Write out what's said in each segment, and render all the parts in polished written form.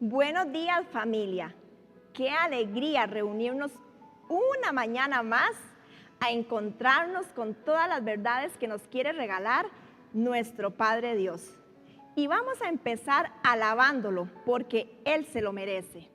Buenos días, familia. Qué alegría reunirnos una mañana más a encontrarnos con todas las verdades que nos quiere regalar nuestro Padre Dios. Y vamos a empezar alabándolo porque Él se lo merece.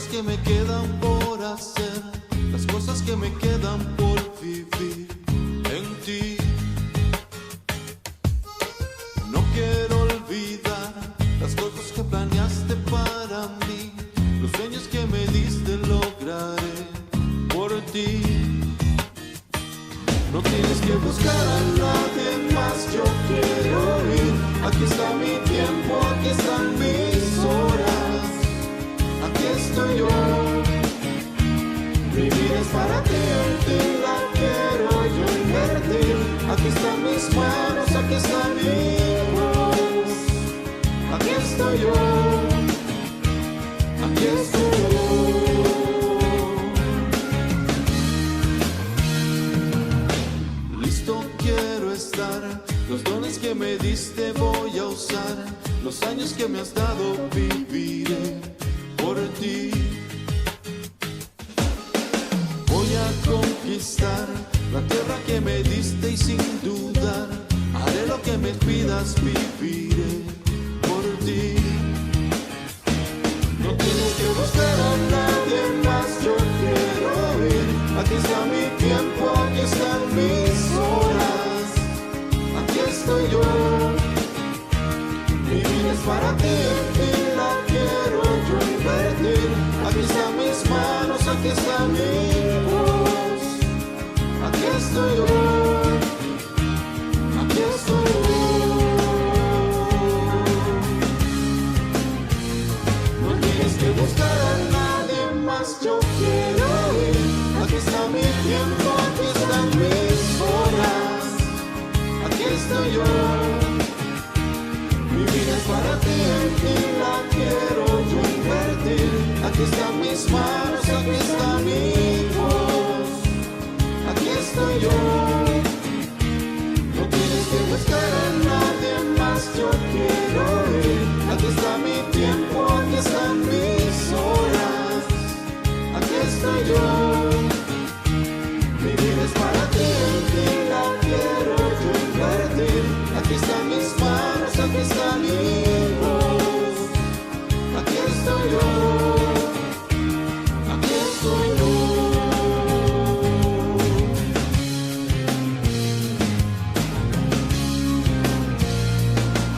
Que me quedan por hacer, las cosas que me quedan por vivir en ti. No quiero olvidar las cosas que planeaste para mí, los sueños que me diste lograré por ti. No tienes que buscar a nadie más, yo quiero ir. Aquí está mi tiempo, aquí están mis horas. Aquí estoy yo, mi vida es para ti, en ti la quiero yo invertir. Aquí están mis manos, aquí está mi voz. Aquí estoy yo, aquí estoy yo. Listo quiero estar, los dones que me diste voy a usar, los años que me has dado viviré por ti. Voy a conquistar la tierra que me diste y sin dudar haré lo que me pidas, viviré por ti. No tienes que buscar a nadie más, yo quiero ir. Aquí está mi tiempo, aquí están mis horas. Aquí estoy yo, mi vida es para ti, la quiero yo invertir. Aquí están mis manos, aquí está mi voz. Aquí estoy yo, aquí estoy yo. No tienes que buscar a nadie más, yo quiero ir. Aquí está mi tiempo, aquí están mis horas. Aquí estoy yo, mi vida es para ti, en ti la quiero yo invertir. Aquí están mis manos, aquí está mi voz. Aquí estoy yo. No tienes que buscar a nadie más, yo quiero ir. Aquí está mi tiempo, aquí están mis horas. Aquí estoy yo. Mi vida es para ti, en ti la quiero yo invertir. Aquí están mis manos, aquí está mi voz. Aquí estoy yo. Aquí estoy yo.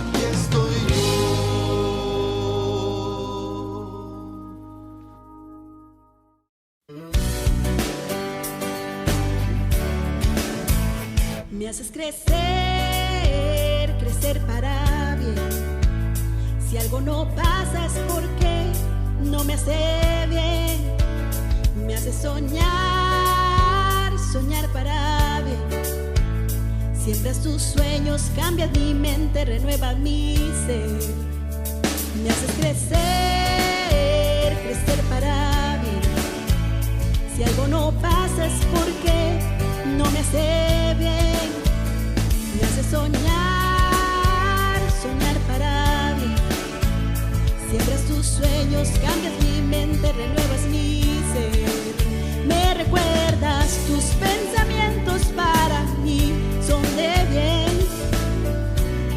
Aquí estoy yo. Me haces crecer para bien. Si algo no pasa es porque no me hace bien. Me haces soñar para bien. Siembras tus sueños, cambias mi mente, renuevas mi ser. Me haces crecer para bien. Si algo no pasa es porque no me hace bien. Me haces soñar para bien. Siembras tus sueños, cambias mi mente, renuevas mi ser. Me recuerdas tus pensamientos para mí son de bien.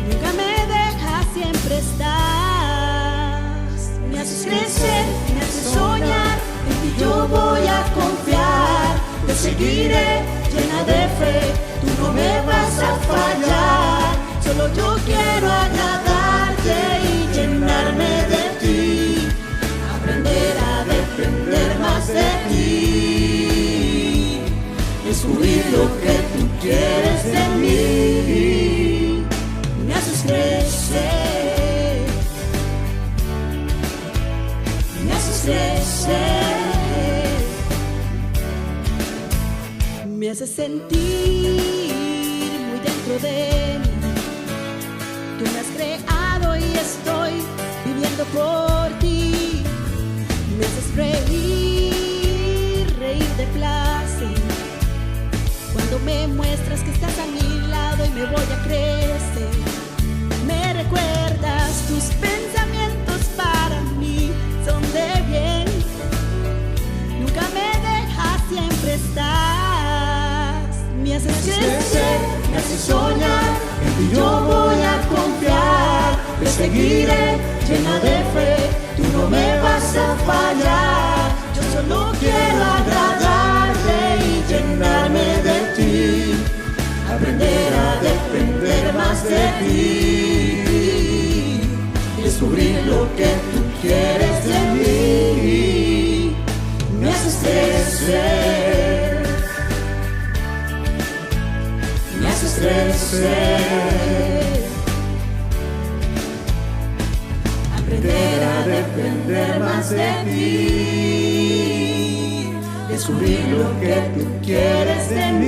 Nunca me dejas, siempre estás. Me haces crecer, me haces soñar. En ti yo voy a confiar. Te seguiré llena de fe. Tú no me vas a fallar. Solo yo quiero agradarte y llenarme de ti. Aprender a depender más de ti. Descubrir lo que tú quieres de mí. Me haces crecer. Me haces crecer. Me haces sentir muy dentro de mí. Tú me has creado y estoy viviendo por ti. Me haces reír, reír de placer. Cuando me muestras que estás a mi lado y me voy a crecer. Me recuerdas, tus pensamientos para mí son de bien. Nunca me dejas, siempre estás. Me haces crecer, me haces soñar. En ti yo voy a confiar. Te seguiré llena de fe. Tú no me vas a fallar. Yo solo quiero agradarte y llenarme de ti. Aprender a depender más de ti. Descubrir lo que tú quieres de mí. Me haces crecer. Me haces crecer. Aprender a depender más de ti. Descubrir lo que tú quieres de mí.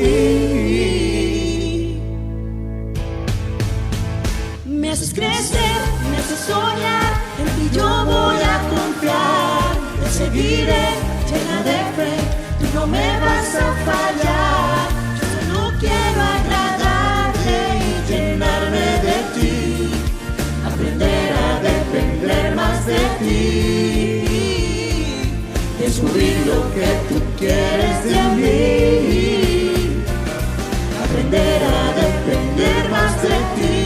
Me haces crecer, me haces soñar. En ti yo voy a confiar. Te seguiré llena de fe. Tú no me vas a fallar. Yo solo quiero agradarte y llenarme de ti. Aprender a depender más de ti. Descubrir lo que tú quieres de mí. Aprender a depender más de ti.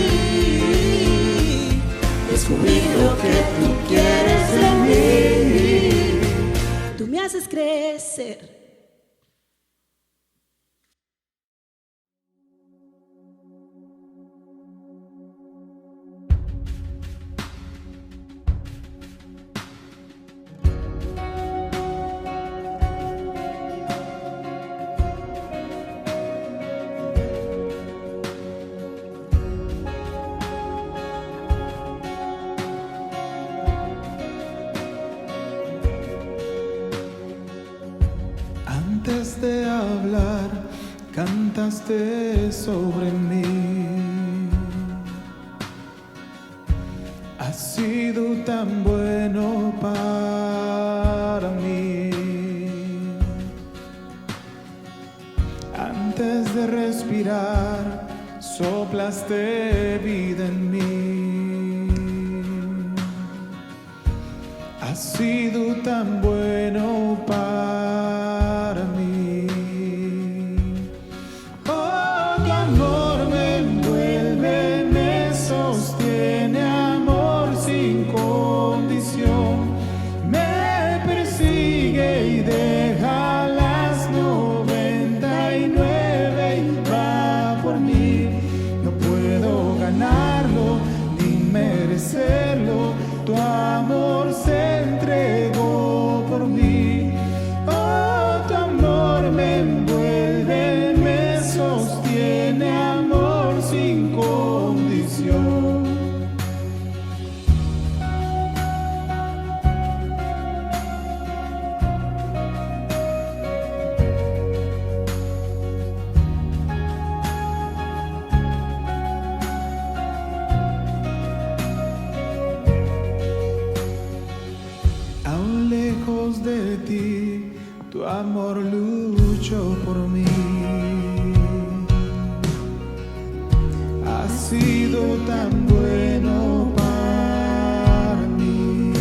Descubrir lo que tú quieres de mí. Tú me haces crecer. Antes de hablar, cantaste sobre mí. Has sido tan bueno para mí. Antes de respirar, soplaste vida en mí. Has sido tan bueno para mí. Oh, tu amor me envuelve, me sostiene, amor sin condición. Me persigue y deja las 99 y va por mí. No puedo ganarlo ni merecerlo. Tu amor se entregó por mí. Oh, tu amor me envuelve, me sostiene, amor sin condición. Aún lejos de ti, tu amor luchó por mí. Has sido tan bueno para mí.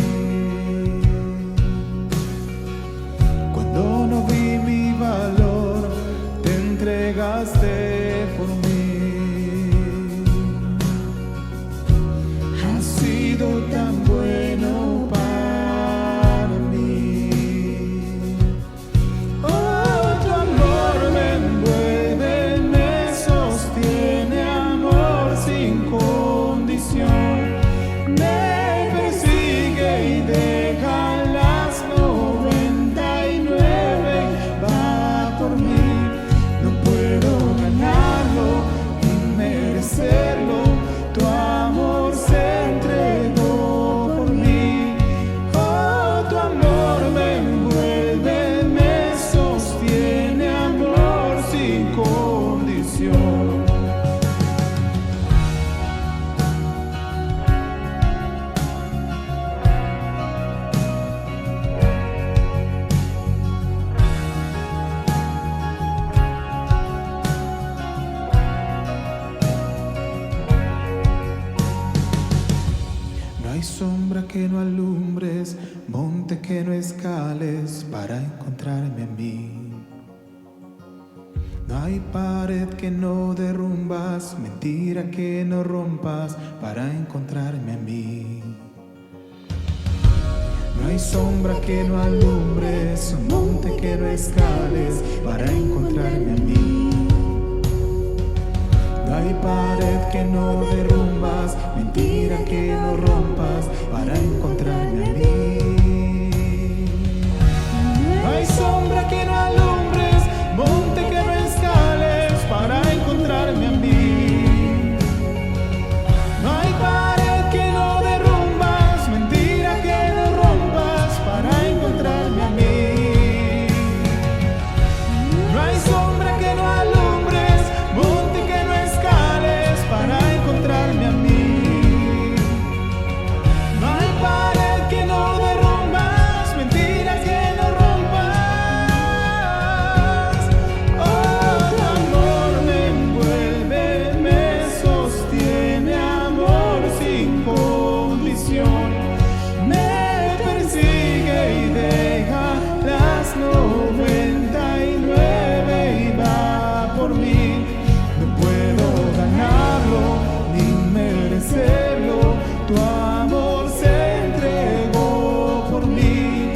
Cuando no vi mi valor, te entregaste por mí. Has sido tan bueno para mí. Oh, tu amor me envuelve, me sostiene, amor sin condición. que no alumbres, monte que no escales para encontrarme a mí. No hay pared que no derrumbas, mentira que no rompas para encontrarme a mí. No hay sombra que no alumbres, un monte que no escales para encontrarme a mí. No hay pared que no derrumbas, mentira que no rompas para encontrarme a mí. No hay sombra que no alumbres, monte que no escales para encontrarme a mí. No hay pared que no derrumbas, mentira que no rompas para encontrarme a mí. No hay sombra que no alumbres, monte que no escales para encontrarme a mí. No hay pared que no derrumbas, mentira que no rompas. Oh, tu amor me envuelve, me sostiene, amor sin condición. Me persigue y deja las 99 y va por mí. No puedo ganarlo ni merecerlo, tu amor se entregó por mí.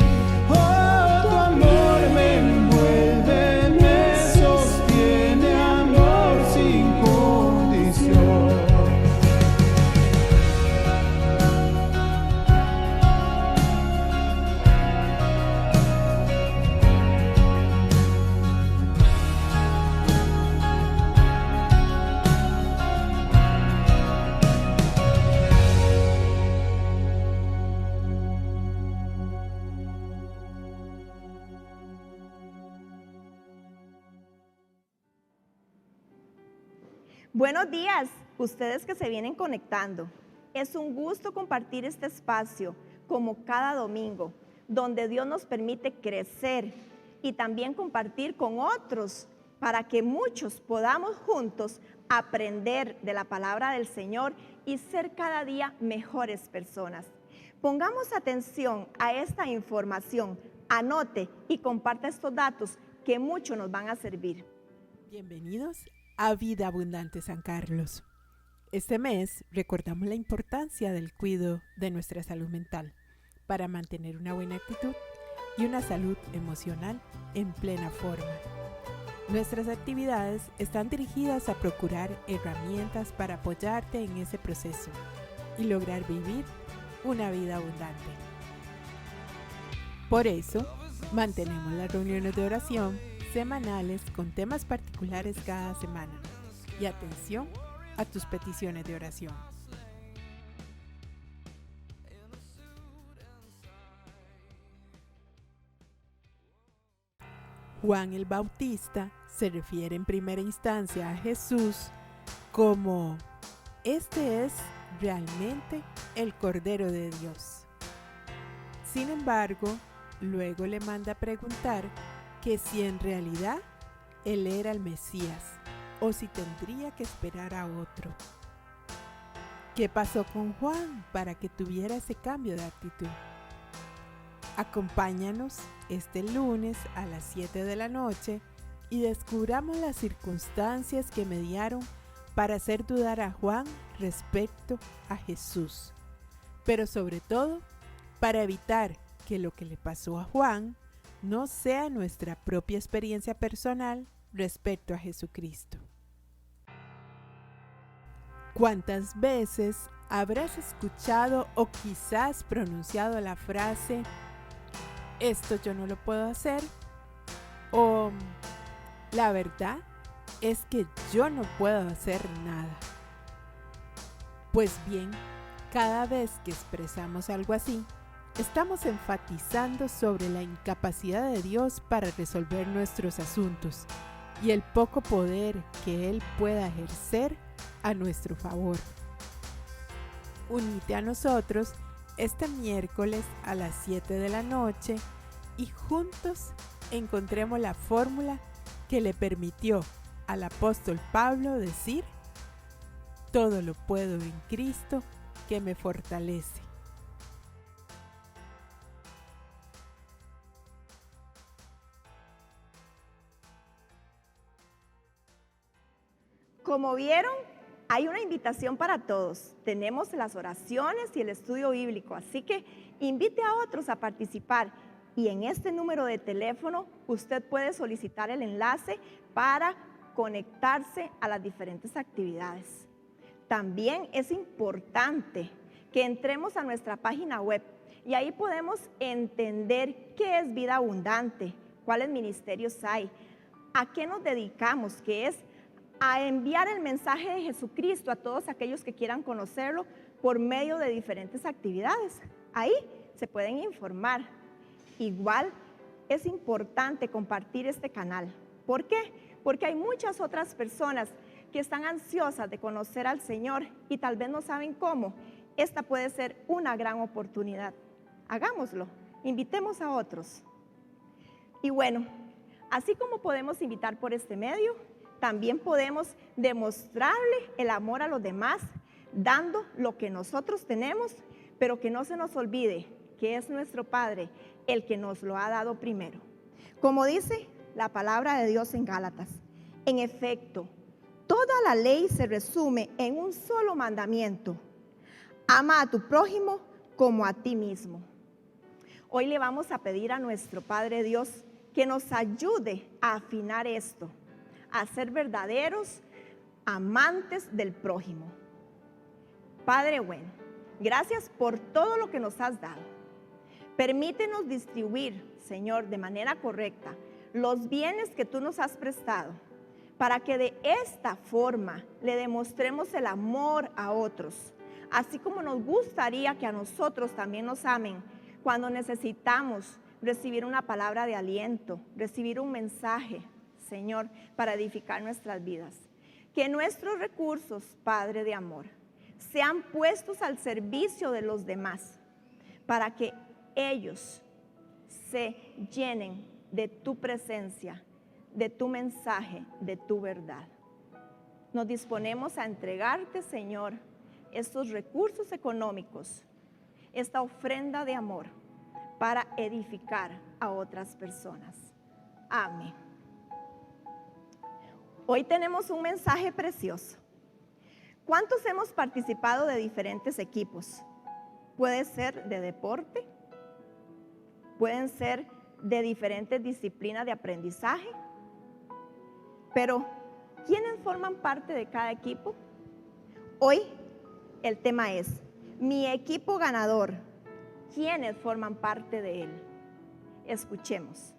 Oh, tu amor me envuelve, me sostiene, amor sin condición. Buenos días, ustedes que se vienen conectando. Es un gusto compartir este espacio como cada domingo, donde Dios nos permite crecer y también compartir con otros para que muchos podamos juntos aprender de la palabra del Señor y ser cada día mejores personas. Pongamos atención a esta información, anote y comparte estos datos que mucho nos van a servir. Bienvenidos a Vida Abundante San Carlos. Este mes recordamos la importancia del cuidado de nuestra salud mental para mantener una buena actitud y una salud emocional en plena forma. Nuestras actividades están dirigidas a procurar herramientas para apoyarte en ese proceso y lograr vivir una vida abundante. Por eso, mantenemos las reuniones de oración semanales con temas particulares cada semana y atención a tus peticiones de oración. Juan el Bautista se refiere en primera instancia a Jesús como este es realmente el Cordero de Dios. Sin embargo, luego le manda a preguntar que si en realidad él era el Mesías o si tendría que esperar a otro. ¿Qué pasó con Juan para que tuviera ese cambio de actitud? Acompáñanos este lunes a las 7 de la noche y descubramos las circunstancias que mediaron para hacer dudar a Juan respecto a Jesús, pero sobre todo para evitar que lo que le pasó a Juan no sea nuestra propia experiencia personal respecto a Jesucristo. ¿Cuántas veces habrás escuchado o quizás pronunciado la frase «esto yo no lo puedo hacer» o «la verdad es que yo no puedo hacer nada»? Pues bien, cada vez que expresamos algo así, estamos enfatizando sobre la incapacidad de Dios para resolver nuestros asuntos y el poco poder que Él pueda ejercer a nuestro favor. Únete a nosotros este miércoles a las 7 de la noche y juntos encontremos la fórmula que le permitió al apóstol Pablo decir: todo lo puedo en Cristo que me fortalece. como vieron, hay una invitación para todos. Tenemos las oraciones y el estudio bíblico, así que invite a otros a participar. Y en este número de teléfono usted puede solicitar el enlace para conectarse a las diferentes actividades. También es importante que entremos a nuestra página web y ahí podemos entender qué es vida abundante, cuáles ministerios hay, a qué nos dedicamos, que es a enviar el mensaje de Jesucristo a todos aquellos que quieran conocerlo por medio de diferentes actividades. Ahí se pueden informar. Igual es importante compartir este canal. ¿Por qué? Porque hay muchas otras personas que están ansiosas de conocer al Señor y tal vez no saben cómo. Esta puede ser una gran oportunidad. Hagámoslo, invitemos a otros. Y bueno, así como podemos invitar por este medio, también podemos demostrarle el amor a los demás, dando lo que nosotros tenemos, pero que no se nos olvide que es nuestro Padre el que nos lo ha dado primero. Como dice la palabra de Dios en Gálatas, en efecto, toda la ley se resume en un solo mandamiento: ama a tu prójimo como a ti mismo. Hoy le vamos a pedir a nuestro Padre Dios que nos ayude a afinar esto, a ser verdaderos amantes del prójimo. Padre bueno, gracias por todo lo que nos has dado. Permítenos distribuir, Señor, de manera correcta los bienes que tú nos has prestado, para que de esta forma le demostremos el amor a otros, así como nos gustaría que a nosotros también nos amen cuando necesitamos recibir una palabra de aliento, recibir un mensaje, Señor, para edificar nuestras vidas. Que nuestros recursos, Padre de amor, sean puestos al servicio de los demás, para que ellos se llenen de tu presencia, de tu mensaje, de tu verdad. Nos disponemos a entregarte, Señor, estos recursos económicos, esta ofrenda de amor, para edificar a otras personas. Amén. Hoy tenemos un mensaje precioso. ¿Cuántos hemos participado de diferentes equipos? Puede ser de deporte, pueden ser de diferentes disciplinas de aprendizaje, pero ¿quiénes forman parte de cada equipo? Hoy el tema es mi equipo ganador. ¿Quiénes forman parte de él? Escuchemos.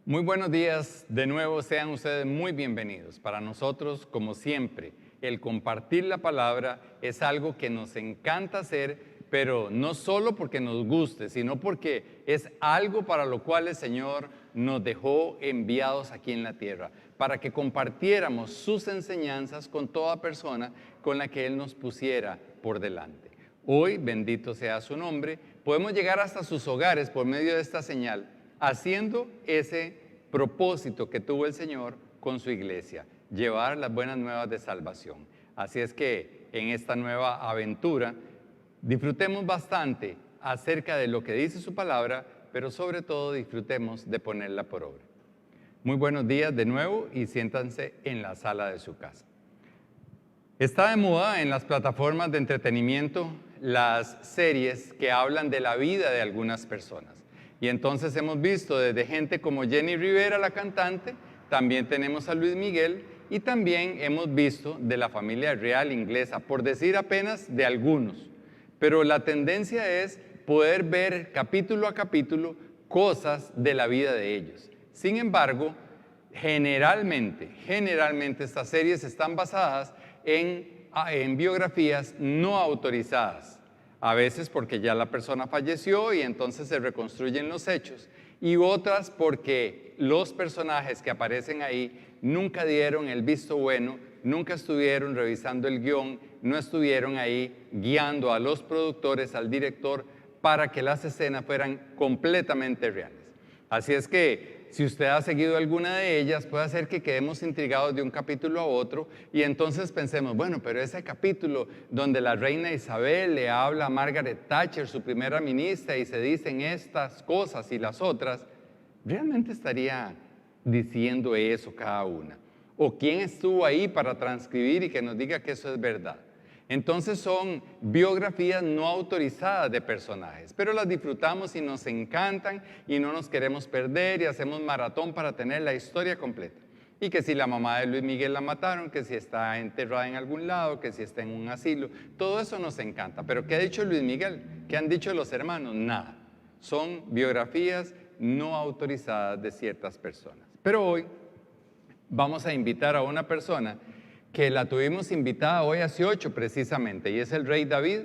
Muy buenos días, de nuevo sean ustedes muy bienvenidos. Para nosotros, como siempre, el compartir la palabra es algo que nos encanta hacer, pero no solo porque nos guste, sino porque es algo para lo cual el Señor nos dejó enviados aquí en la tierra, para que compartiéramos sus enseñanzas con toda persona con la que Él nos pusiera por delante. Hoy, bendito sea su nombre, podemos llegar hasta sus hogares por medio de esta señal, haciendo ese propósito que tuvo el Señor con su iglesia, llevar las buenas nuevas de salvación. Así es que en esta nueva aventura disfrutemos bastante acerca de lo que dice su palabra, pero sobre todo disfrutemos de ponerla por obra. Muy buenos días de nuevo y siéntanse en la sala de su casa. Está de moda en las plataformas de entretenimiento las series que hablan de la vida de algunas personas. Y entonces hemos visto desde gente como Jenny Rivera, la cantante, también tenemos a Luis Miguel y también hemos visto de la familia real inglesa, por decir apenas de algunos. Pero la tendencia es poder ver capítulo a capítulo cosas de la vida de ellos. Sin embargo, generalmente estas series están basadas en biografías no autorizadas. A veces porque ya la persona falleció y entonces se reconstruyen los hechos, y otras porque los personajes que aparecen ahí nunca dieron el visto bueno, nunca estuvieron revisando el guión, no estuvieron ahí guiando a los productores, al director, para que las escenas fueran completamente reales. Así es que si usted ha seguido alguna de ellas, puede hacer que quedemos intrigados de un capítulo a otro y entonces pensemos, bueno, pero ese capítulo donde la reina Isabel le habla a Margaret Thatcher, su primera ministra, y se dicen estas cosas y las otras, ¿realmente estaría diciendo eso cada una? ¿O quién estuvo ahí para transcribir y que nos diga que eso es verdad? Entonces son biografías no autorizadas de personajes, pero las disfrutamos y nos encantan y no nos queremos perder y hacemos maratón para tener la historia completa. Y que si la mamá de Luis Miguel la mataron, que si está enterrada en algún lado, que si está en un asilo, todo eso nos encanta. Pero ¿qué ha dicho Luis Miguel? ¿Qué han dicho los hermanos? Nada. Son biografías no autorizadas de ciertas personas. Pero hoy vamos a invitar a una persona que la tuvimos invitada hoy hace 8 precisamente, y es el rey David.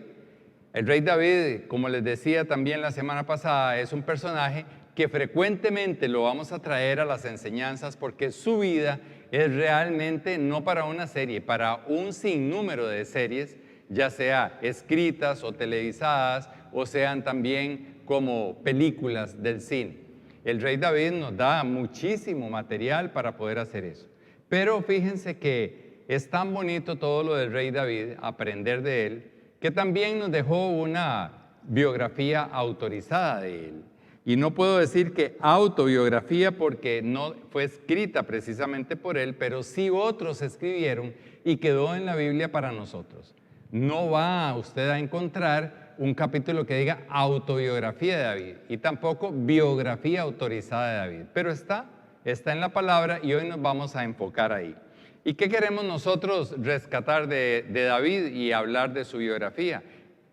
El rey David, como les decía también la semana pasada, es un personaje que frecuentemente lo vamos a traer a las enseñanzas porque su vida es realmente no para una serie, para un sinnúmero de series, ya sea escritas o televisadas, o sean también como películas del cine. El rey David nos da muchísimo material para poder hacer eso. Pero fíjense que es tan bonito todo lo del rey David, aprender de él, que también nos dejó una biografía autorizada de él. Y no puedo decir que autobiografía porque no fue escrita precisamente por él, pero sí otros escribieron y quedó en la Biblia para nosotros. No va usted a encontrar un capítulo que diga autobiografía de David y tampoco biografía autorizada de David, pero está en la palabra y hoy nos vamos a enfocar ahí. ¿Y qué queremos nosotros rescatar de David y hablar de su biografía?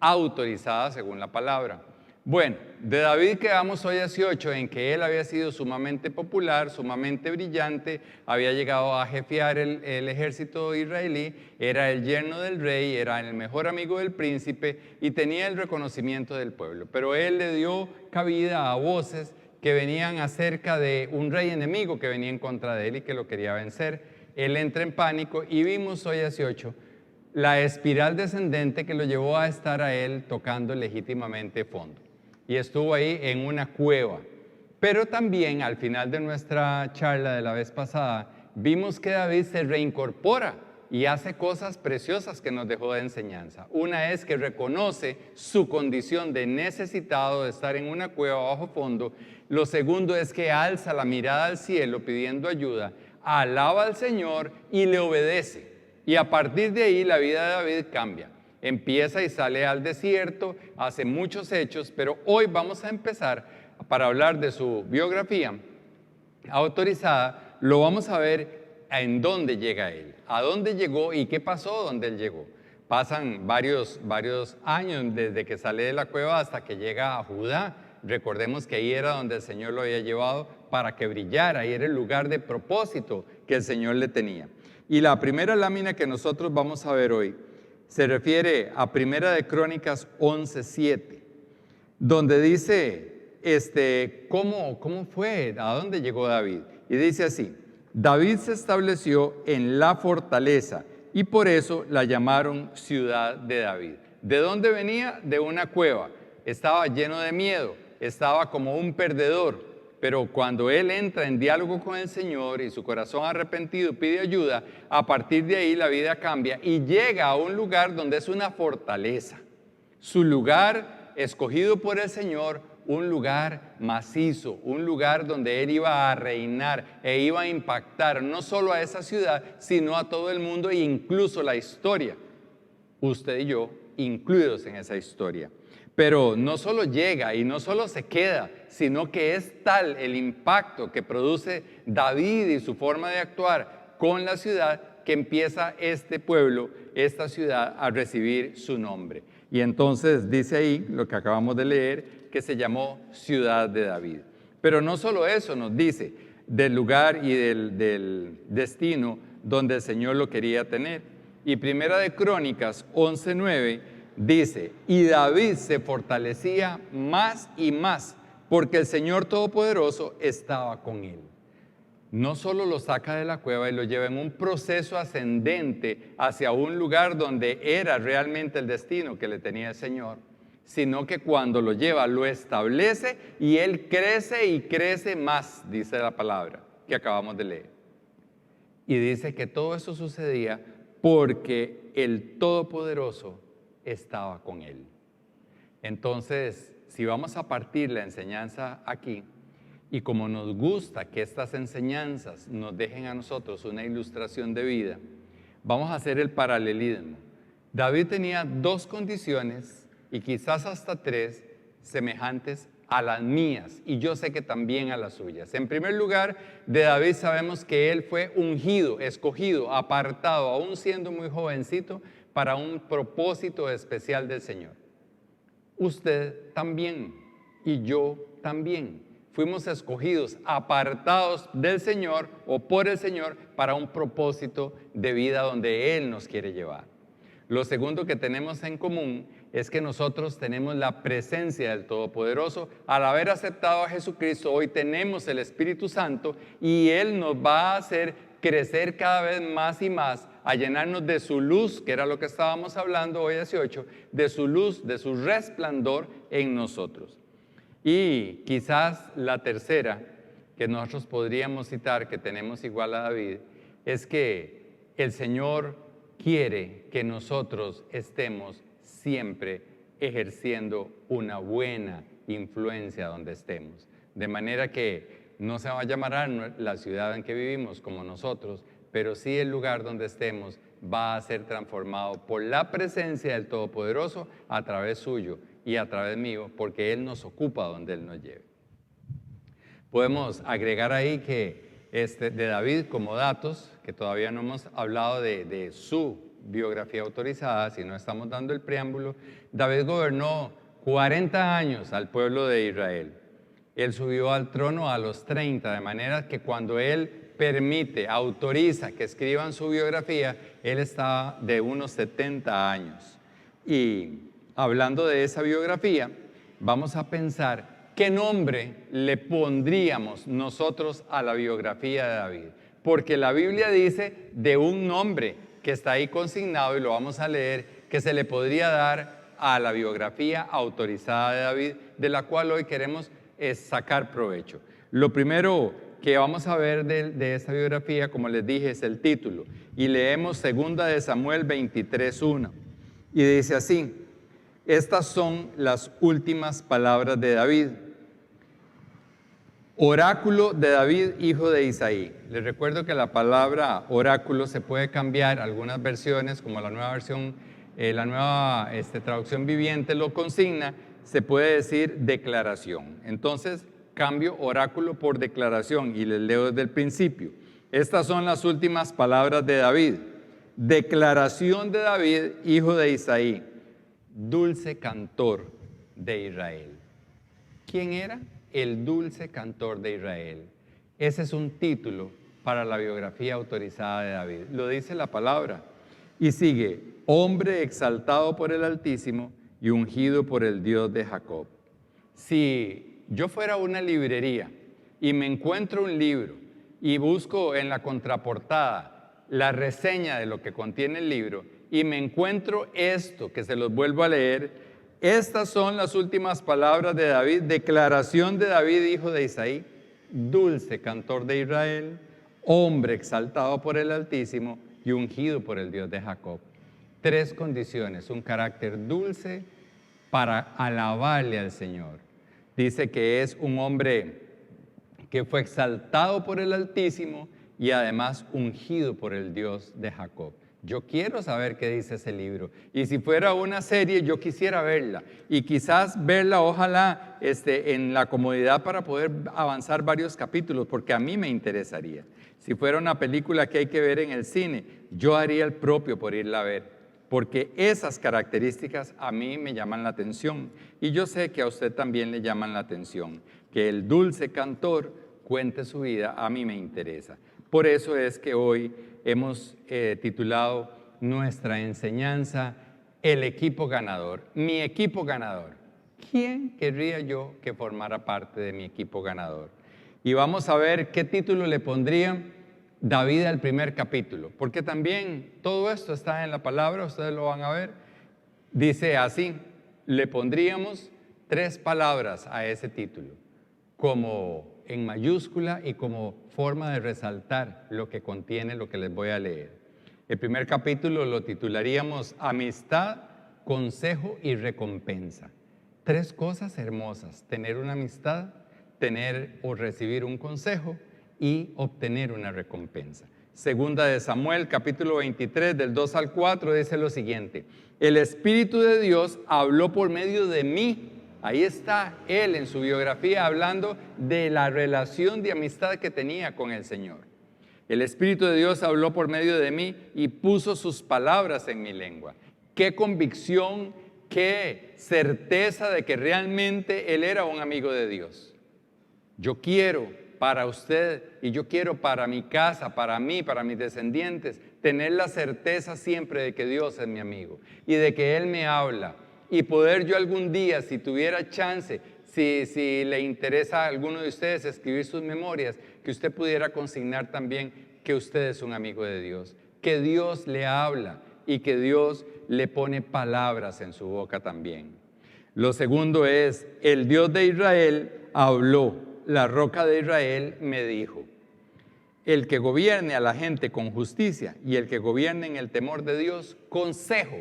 Autorizada según la palabra. Bueno, de David quedamos hoy hace 8 en que él había sido sumamente popular, sumamente brillante, había llegado a jefear el ejército israelí, era el yerno del rey, era el mejor amigo del príncipe y tenía el reconocimiento del pueblo. Pero él le dio cabida a voces que venían acerca de un rey enemigo que venía en contra de él y que lo quería vencer. Él entra en pánico y vimos hoy hace 8 la espiral descendente que lo llevó a estar a él tocando legítimamente fondo. Y estuvo ahí en una cueva. Pero también al final de nuestra charla de la vez pasada, vimos que David se reincorpora y hace cosas preciosas que nos dejó de enseñanza. Una es que reconoce su condición de necesitado de estar en una cueva bajo fondo. Lo segundo es que alza la mirada al cielo pidiendo ayuda, alaba al Señor y le obedece. Y a partir de ahí la vida de David cambia. Empieza y sale al desierto, hace muchos hechos, pero hoy vamos a empezar para hablar de su biografía autorizada. Lo vamos a ver en dónde llega él, a dónde llegó y qué pasó donde él llegó. Pasan varios años desde que sale de la cueva hasta que llega a Judá. Recordemos que ahí era donde el Señor lo había llevado para que brillara, ahí era el lugar de propósito que el Señor le tenía. Y la primera lámina que nosotros vamos a ver hoy se refiere a Primera de Crónicas 11:7, donde dice, ¿cómo fue? ¿A dónde llegó David? Y dice así, David se estableció en la fortaleza y por eso la llamaron ciudad de David. ¿De dónde venía? De una cueva. Estaba lleno de miedo, estaba como un perdedor, pero cuando él entra en diálogo con el Señor y su corazón arrepentido pide ayuda, a partir de ahí la vida cambia y llega a un lugar donde es una fortaleza. Su lugar escogido por el Señor, un lugar macizo, un lugar donde él iba a reinar e iba a impactar no solo a esa ciudad, sino a todo el mundo e incluso la historia. Usted y yo incluidos en esa historia. Pero no solo llega y no solo se queda, sino que es tal el impacto que produce David y su forma de actuar con la ciudad que empieza este pueblo, esta ciudad, a recibir su nombre. Y entonces dice ahí, lo que acabamos de leer, que se llamó Ciudad de David. Pero no solo eso, nos dice del lugar y del destino donde el Señor lo quería tener. Y Primera de Crónicas 11:9 dice, y David se fortalecía más y más, porque el Señor Todopoderoso estaba con él. No solo lo saca de la cueva y lo lleva en un proceso ascendente hacia un lugar donde era realmente el destino que le tenía el Señor, sino que cuando lo lleva, lo establece y él crece y crece más, dice la palabra que acabamos de leer. Y dice que todo eso sucedía porque el Todopoderoso estaba con él. Entonces, si vamos a partir la enseñanza aquí, y como nos gusta que estas enseñanzas nos dejen a nosotros una ilustración de vida, vamos a hacer el paralelismo. David tenía 2 condiciones y quizás hasta 3 semejantes a las mías, y yo sé que también a las suyas. En primer lugar, de David sabemos que él fue ungido, escogido, apartado, aún siendo muy jovencito, para un propósito especial del Señor. Usted también y yo también fuimos escogidos, apartados del Señor o por el Señor para un propósito de vida donde Él nos quiere llevar. Lo segundo que tenemos en común es que nosotros tenemos la presencia del Todopoderoso. Al haber aceptado a Jesucristo, hoy tenemos el Espíritu Santo y Él nos va a hacer crecer cada vez más y más, a llenarnos de su luz, que era lo que estábamos hablando hoy 18, de su luz, de su resplandor en nosotros. Y quizás la tercera que nosotros podríamos citar, que tenemos igual a David, es que el Señor quiere que nosotros estemos siempre ejerciendo una buena influencia donde estemos. De manera que no se va a llamar la ciudad en que vivimos como nosotros, pero sí el lugar donde estemos va a ser transformado por la presencia del Todopoderoso a través suyo y a través mío, porque Él nos ocupa donde Él nos lleve. Podemos agregar ahí que de David como datos, que todavía no hemos hablado de su biografía autorizada, si no estamos dando el preámbulo. David gobernó 40 años al pueblo de Israel. Él subió al trono a los 30, de manera que cuando él permite, autoriza que escriban su biografía, él estaba de unos 70 años. Y hablando de esa biografía, vamos a pensar qué nombre le pondríamos nosotros a la biografía de David. Porque la Biblia dice de un nombre que está ahí consignado, y lo vamos a leer, que se le podría dar a la biografía autorizada de David, de la cual hoy queremos sacar provecho. Lo primero que vamos a ver de esta biografía, como les dije, es el título. Y leemos 2 de Samuel 23:1. Y dice así: estas son las últimas palabras de David. Oráculo de David, hijo de Isaí. Les recuerdo que la palabra oráculo se puede cambiar, algunas versiones, como la nueva versión, la nueva traducción viviente lo consigna, se puede decir declaración. Entonces, cambio oráculo por declaración y les leo desde el principio. Estas son las últimas palabras de David. Declaración de David, hijo de Isaí, dulce cantor de Israel. ¿Quién era? El dulce cantor de Israel. Ese es un título para la biografía autorizada de David. Lo dice la palabra. Y sigue: hombre exaltado por el Altísimo y ungido por el Dios de Jacob. Si yo fuera a una librería y me encuentro un libro y busco en la contraportada la reseña de lo que contiene el libro y me encuentro esto, que se los vuelvo a leer: estas son las últimas palabras de David, declaración de David, hijo de Isaí, dulce cantor de Israel, hombre exaltado por el Altísimo y ungido por el Dios de Jacob. 3 condiciones: un carácter dulce para alabarle al Señor. Dice que es un hombre que fue exaltado por el Altísimo y además ungido por el Dios de Jacob. Yo quiero saber qué dice ese libro. Y si fuera una serie, yo quisiera verla. Y quizás verla, ojalá, en la comodidad para poder avanzar varios capítulos, porque a mí me interesaría. Si fuera una película que hay que ver en el cine, yo haría el propio por irla a ver, porque esas características a mí me llaman la atención. Y yo sé que a usted también le llaman la atención. Que el dulce cantor cuente su vida, a mí me interesa. Por eso es que hoy hemos titulado nuestra enseñanza El equipo ganador, mi equipo ganador. ¿Quién querría yo que formara parte de mi equipo ganador? Y vamos a ver qué título le pondría David al primer capítulo, porque también todo esto está en la palabra, ustedes lo van a ver. Dice así: le pondríamos 3 palabras a ese título, como en mayúscula y como forma de resaltar lo que contiene lo que les voy a leer. El primer capítulo lo titularíamos Amistad, Consejo y Recompensa. 3 cosas hermosas: tener una amistad, tener o recibir un consejo y obtener una recompensa. Segunda de Samuel, capítulo 23, del 2 al 4, dice lo siguiente: el Espíritu de Dios habló por medio de mí. Ahí está él en su biografía hablando de la relación de amistad que tenía con el Señor. El Espíritu de Dios habló por medio de mí y puso sus palabras en mi lengua. Qué convicción, qué certeza de que realmente él era un amigo de Dios. Yo quiero para usted y yo quiero para mi casa, para mí, para mis descendientes, tener la certeza siempre de que Dios es mi amigo y de que Él me habla, y poder yo algún día, si tuviera chance, si le interesa a alguno de ustedes escribir sus memorias, que usted pudiera consignar también que usted es un amigo de Dios, que Dios le habla y que Dios le pone palabras en su boca también. Lo segundo es, el Dios de Israel habló, la roca de Israel me dijo. El que gobierne a la gente con justicia y el que gobierne en el temor de Dios, consejo.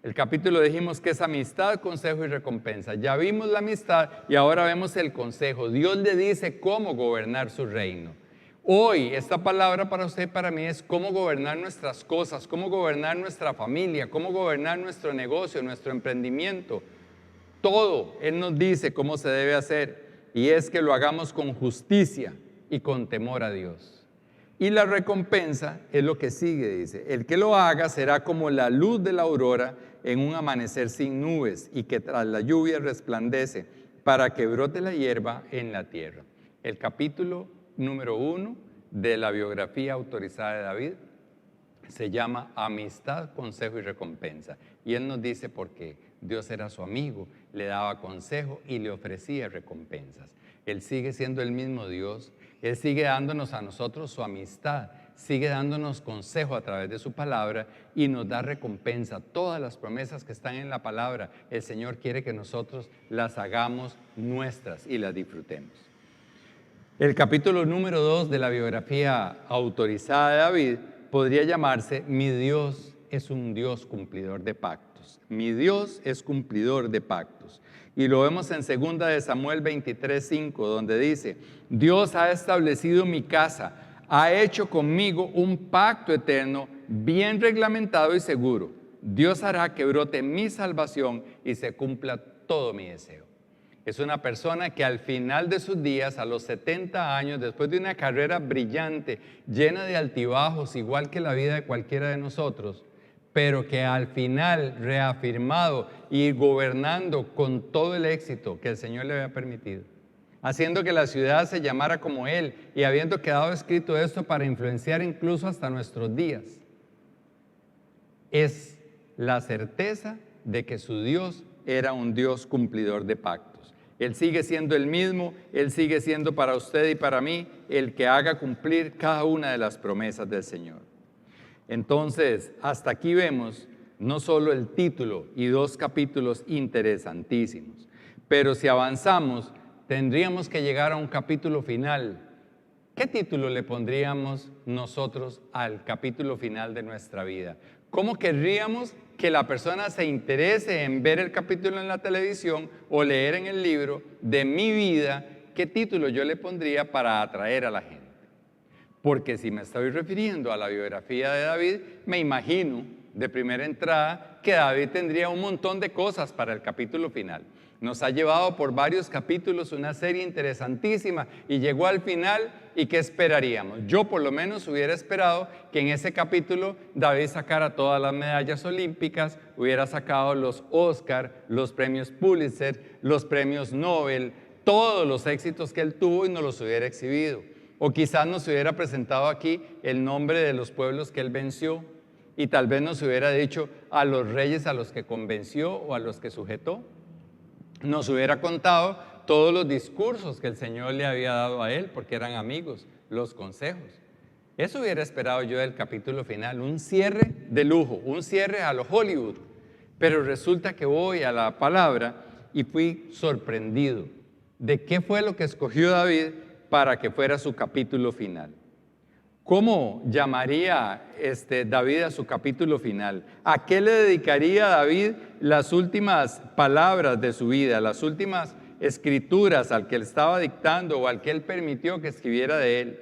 El capítulo dijimos que es amistad, consejo y recompensa. Ya vimos la amistad y ahora vemos el consejo. Dios le dice cómo gobernar su reino. Hoy esta palabra para usted y para mí es cómo gobernar nuestras cosas, cómo gobernar nuestra familia, cómo gobernar nuestro negocio, nuestro emprendimiento. Todo Él nos dice cómo se debe hacer, y es que lo hagamos con justicia y con temor a Dios. Y la recompensa es lo que sigue, dice: el que lo haga será como la luz de la aurora en un amanecer sin nubes, y que tras la lluvia resplandece, para que brote la hierba en la tierra. El capítulo número 1 de la biografía autorizada de David se llama Amistad, Consejo y Recompensa. Y él nos dice por qué. Dios era su amigo, le daba consejo y le ofrecía recompensas. Él sigue siendo el mismo Dios. Él sigue dándonos a nosotros su amistad, sigue dándonos consejo a través de su palabra y nos da recompensa. Todas las promesas que están en la palabra, el Señor quiere que nosotros las hagamos nuestras y las disfrutemos. El capítulo número 2 de la biografía autorizada de David podría llamarse Mi Dios es un Dios cumplidor de pactos. Mi Dios es cumplidor de pactos. Y lo vemos en 2 de Samuel 23:5, donde dice: Dios ha establecido mi casa, ha hecho conmigo un pacto eterno, bien reglamentado y seguro. Dios hará que brote mi salvación y se cumpla todo mi deseo. Es una persona que al final de sus días, a los 70 años, después de una carrera brillante, llena de altibajos, igual que la vida de cualquiera de nosotros, pero que al final, reafirmado y gobernando con todo el éxito que el Señor le había permitido, haciendo que la ciudad se llamara como Él y habiendo quedado escrito esto para influenciar incluso hasta nuestros días, es la certeza de que su Dios era un Dios cumplidor de pactos. Él sigue siendo el mismo, Él sigue siendo para usted y para mí el que haga cumplir cada una de las promesas del Señor. Entonces, hasta aquí vemos no solo el título y 2 capítulos interesantísimos, pero si avanzamos, tendríamos que llegar a un capítulo final. ¿Qué título le pondríamos nosotros al capítulo final de nuestra vida? ¿Cómo querríamos que la persona se interese en ver el capítulo en la televisión o leer en el libro de mi vida? ¿Qué título yo le pondría para atraer a la gente? Porque si me estoy refiriendo a la biografía de David, me imagino de primera entrada que David tendría un montón de cosas para el capítulo final. Nos ha llevado por varios capítulos, una serie interesantísima, y llegó al final, ¿y qué esperaríamos? Yo por lo menos hubiera esperado que en ese capítulo David sacara todas las medallas olímpicas, hubiera sacado los Oscar, los premios Pulitzer, los premios Nobel, todos los éxitos que él tuvo y nos los hubiera exhibido. O quizás nos hubiera presentado aquí el nombre de los pueblos que él venció y tal vez nos hubiera dicho a los reyes a los que convenció o a los que sujetó. Nos hubiera contado todos los discursos que el Señor le había dado a él, porque eran amigos, los consejos. Eso hubiera esperado yo del capítulo final, un cierre de lujo, un cierre a lo Hollywood, Pero resulta que voy a la palabra y fui sorprendido de qué fue lo que escogió David para que fuera su capítulo final. ¿Cómo llamaría David a su capítulo final? ¿A qué le dedicaría David las últimas palabras de su vida, las últimas escrituras al que él estaba dictando o al que él permitió que escribiera de él?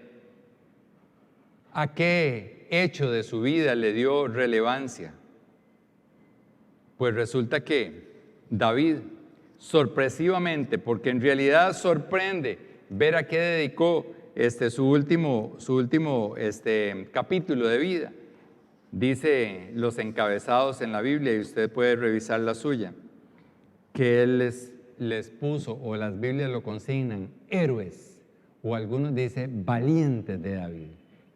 ¿A qué hecho de su vida le dio relevancia? Pues resulta que David, sorpresivamente, porque en realidad sorprende ver a qué dedicó su último capítulo de vida. Dice los encabezados en la Biblia, y usted puede revisar la suya, que él les puso, o las Biblias lo consignan, héroes, o algunos dicen valientes de David.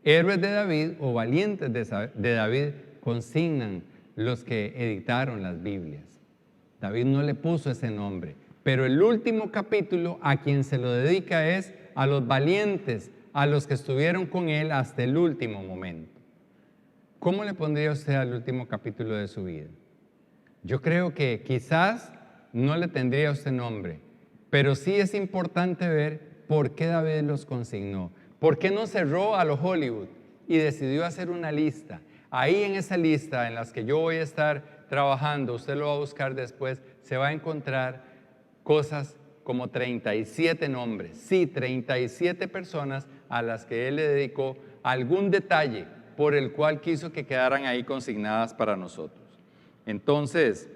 Héroes de David o valientes de David consignan los que editaron las Biblias. David no le puso ese nombre, pero el último capítulo a quien se lo dedica es a los valientes, a los que estuvieron con él hasta el último momento. ¿Cómo le pondría usted al último capítulo de su vida? Yo creo que quizás no le tendría usted nombre, pero sí es importante ver por qué David los consignó. ¿Por qué no cerró a lo Hollywood y decidió hacer una lista? Ahí en esa lista en las que yo voy a estar trabajando, usted lo va a buscar después, se va a encontrar cosas como 37 nombres. Sí, 37 personas a las que él le dedicó algún detalle por el cual quiso que quedaran ahí consignadas para nosotros. Entonces,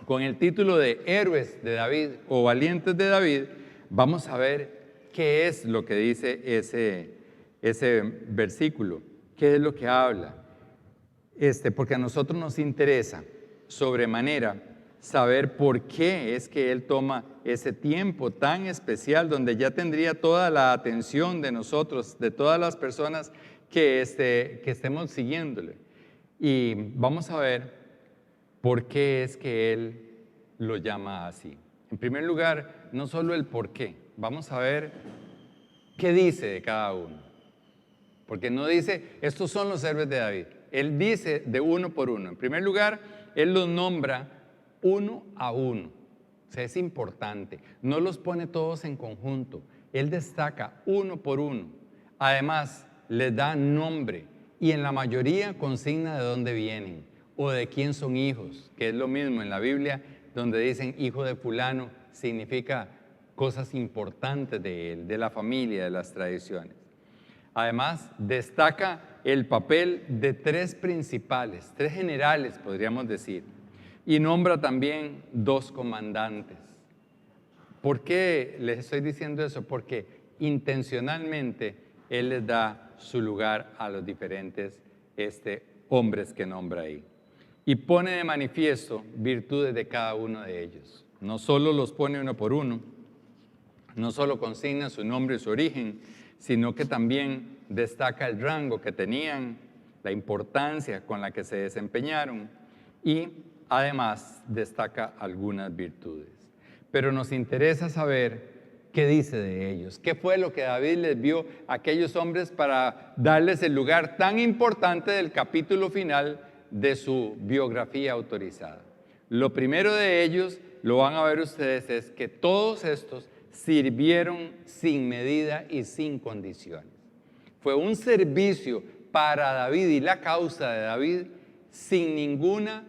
con el título de Héroes de David o Valientes de David, vamos a ver qué es lo que dice ese versículo, qué es lo que habla. Porque a nosotros nos interesa sobremanera saber por qué es que él toma ese tiempo tan especial donde ya tendría toda la atención de nosotros, de todas las personas que estemos siguiéndole. Y vamos a ver por qué es que él lo llama así. En primer lugar, no solo el por qué, vamos a ver qué dice de cada uno. Porque no dice, estos son los héroes de David. Él dice de uno por uno. En primer lugar, él los nombra uno a uno. O sea, es importante. No los pone todos en conjunto. Él destaca uno por uno. Además, les da nombre. Y en la mayoría consigna de dónde vienen o de quién son hijos, que es lo mismo en la Biblia, donde dicen hijo de fulano, significa cosas importantes de él, de la familia, de las tradiciones. Además, destaca el papel de tres principales, tres generales, podríamos decir, y nombra también dos comandantes. ¿Por qué les estoy diciendo eso? Porque intencionalmente él les da su lugar a los diferentes hombres que nombra ahí. Y pone de manifiesto virtudes de cada uno de ellos. No solo los pone uno por uno, no solo consigna su nombre y su origen, sino que también destaca el rango que tenían, la importancia con la que se desempeñaron y además destaca algunas virtudes. Pero nos interesa saber qué dice de ellos, qué fue lo que David les vio a aquellos hombres para darles el lugar tan importante del capítulo final de su biografía autorizada. Lo primero de ellos, lo van a ver ustedes, es que todos estos sirvieron sin medida y sin condiciones. Fue un servicio para David y la causa de David sin ninguna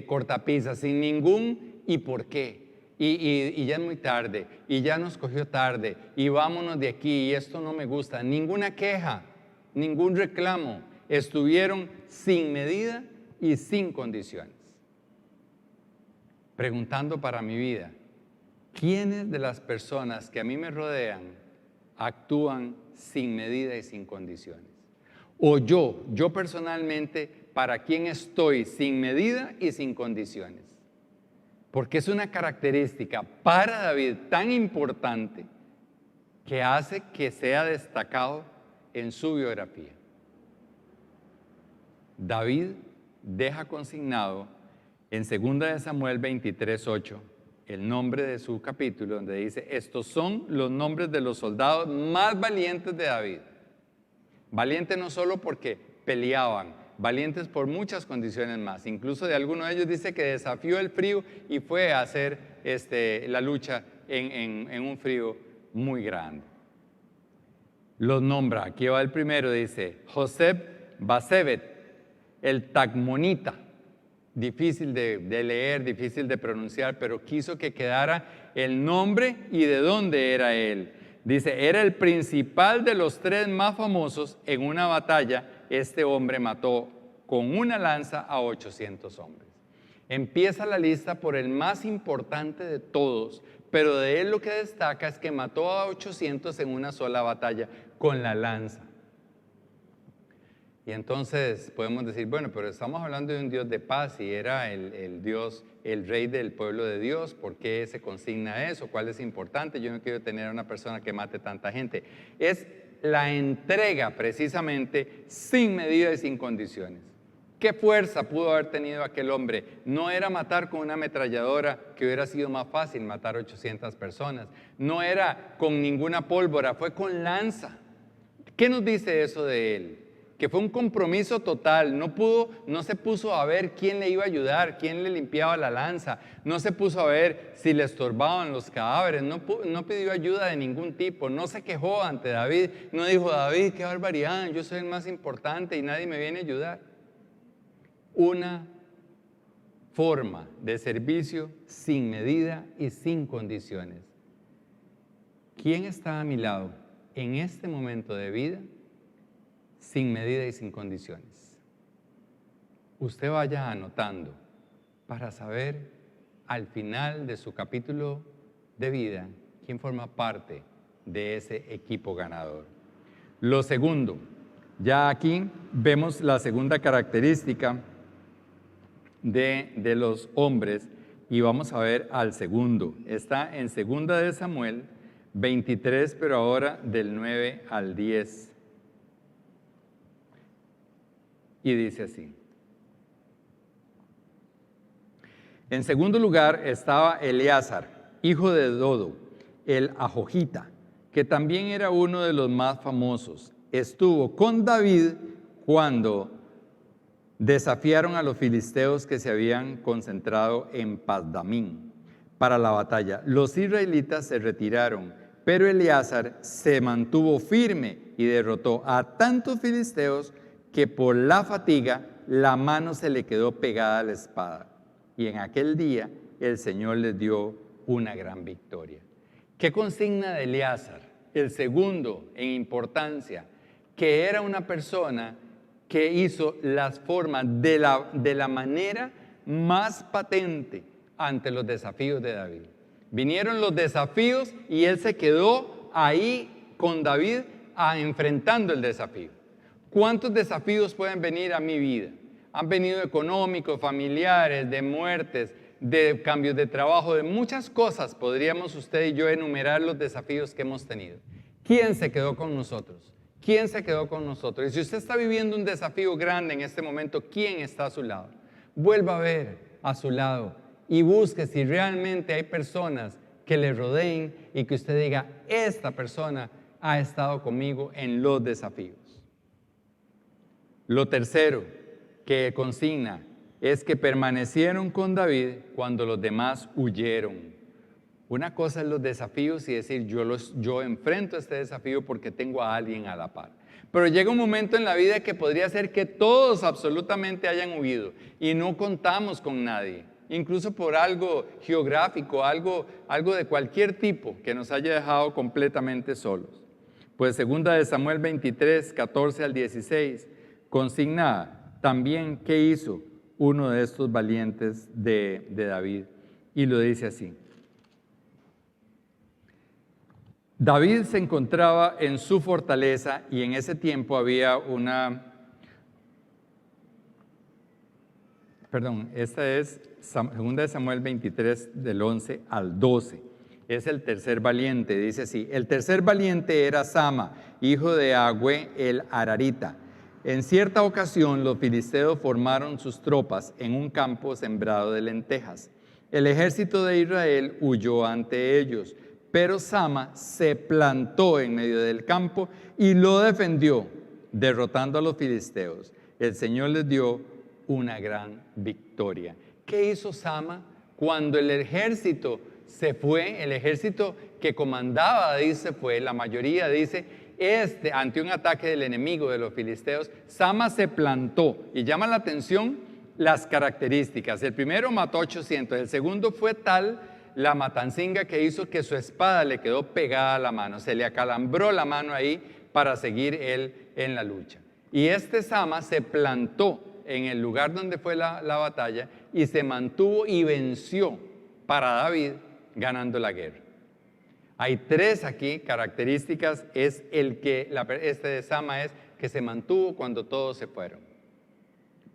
cortapisa, sin ningún ¿y por qué? Y ya es muy tarde, y ya nos cogió tarde, y vámonos de aquí, y esto no me gusta. Ninguna queja, ningún reclamo. Estuvieron sin medida y sin condiciones. Preguntando para mi vida, ¿quiénes de las personas que a mí me rodean actúan sin medida y sin condiciones? O yo personalmente, ¿para quién estoy sin medida y sin condiciones? Porque es una característica para David tan importante que hace que sea destacado en su biografía. David deja consignado en 2 Samuel 23:8 el nombre de su capítulo, donde dice, estos son los nombres de los soldados más valientes de David. Valientes no solo porque peleaban, valientes por muchas condiciones más. Incluso de algunos de ellos dice que desafió el frío y fue a hacer la lucha en un frío muy grande. Los nombra, aquí va el primero, dice Joseb Basebet, el Tacmonita, difícil de leer, difícil de pronunciar, pero quiso que quedara el nombre y de dónde era él. Dice, era el principal de los 3 más famosos. En una batalla, este hombre mató con una lanza a 800 hombres. Empieza la lista por el más importante de todos, pero de él lo que destaca es que mató a 800 en una sola batalla con la lanza. Y entonces podemos decir, bueno, pero estamos hablando de un Dios de paz y era el Dios, el rey del pueblo de Dios. ¿Por qué se consigna eso? ¿Cuál es importante? Yo no quiero tener a una persona que mate tanta gente. Es la entrega precisamente sin medida y sin condiciones. ¿Qué fuerza pudo haber tenido aquel hombre? No era matar con una ametralladora, que hubiera sido más fácil matar 800 personas. No era con ninguna pólvora, fue con lanza. ¿Qué nos dice eso de él? Que fue un compromiso total, no se puso a ver quién le iba a ayudar, quién le limpiaba la lanza, no se puso a ver si le estorbaban los cadáveres, no pidió ayuda de ningún tipo, no se quejó ante David, no dijo, David, qué barbaridad, yo soy el más importante y nadie me viene a ayudar. Una forma de servicio sin medida y sin condiciones. ¿Quién está a mi lado en este momento de vida? Sin medida y sin condiciones. Usted vaya anotando para saber al final de su capítulo de vida quién forma parte de ese equipo ganador. Lo segundo, ya aquí vemos la segunda característica de los hombres y vamos a ver al segundo. Está en 2 de Samuel 23, pero ahora del 9 al 10. Y dice así. En segundo lugar estaba Eleazar, hijo de Dodo, el Ajojita, que también era uno de los más famosos. Estuvo con David cuando desafiaron a los filisteos que se habían concentrado en Pasdamín para la batalla. Los israelitas se retiraron, pero Eleazar se mantuvo firme y derrotó a tantos filisteos que por la fatiga la mano se le quedó pegada a la espada. Y en aquel día el Señor les dio una gran victoria. ¿Qué consigna de Eleazar? El segundo en importancia, que era una persona que hizo las formas de la manera más patente ante los desafíos de David. Vinieron los desafíos y él se quedó ahí con David enfrentando el desafío. ¿Cuántos desafíos pueden venir a mi vida? Han venido económicos, familiares, de muertes, de cambios de trabajo, de muchas cosas. Podríamos usted y yo enumerar los desafíos que hemos tenido. ¿Quién se quedó con nosotros? ¿Quién se quedó con nosotros? Y si usted está viviendo un desafío grande en este momento, ¿quién está a su lado? Vuelva a ver a su lado y busque si realmente hay personas que le rodeen y que usted diga, esta persona ha estado conmigo en los desafíos. Lo tercero que consigna es que permanecieron con David cuando los demás huyeron. Una cosa es los desafíos y decir, yo enfrento este desafío porque tengo a alguien a la par. Pero llega un momento en la vida que podría ser que todos absolutamente hayan huido y no contamos con nadie, incluso por algo geográfico, algo de cualquier tipo que nos haya dejado completamente solos. Pues 2 de Samuel 23, 14 al 16, consigna también qué hizo uno de estos valientes de David, y lo dice así. David se encontraba en su fortaleza y en ese tiempo había esta es 2 de Samuel 23 del 11 al 12. Es el tercer valiente, dice así. El tercer valiente era Sama, hijo de Agüe el Ararita. En cierta ocasión los filisteos formaron sus tropas en un campo sembrado de lentejas. El ejército de Israel huyó ante ellos, pero Sama se plantó en medio del campo y lo defendió, derrotando a los filisteos. el Señor les dio una gran victoria. ¿Qué hizo Sama cuando el ejército se fue? El ejército que comandaba David se fue, la mayoría dice, ante un ataque del enemigo de los filisteos, Sama se plantó y llama la atención las características. El primero mató 800, el segundo fue tal la matancinga que hizo que su espada le quedó pegada a la mano, se le acalambró la mano ahí para seguir él en la lucha. Y Sama se plantó en el lugar donde fue la batalla y se mantuvo y venció para David ganando la guerra. Hay 3 aquí características, este de Sama es que se mantuvo cuando todos se fueron.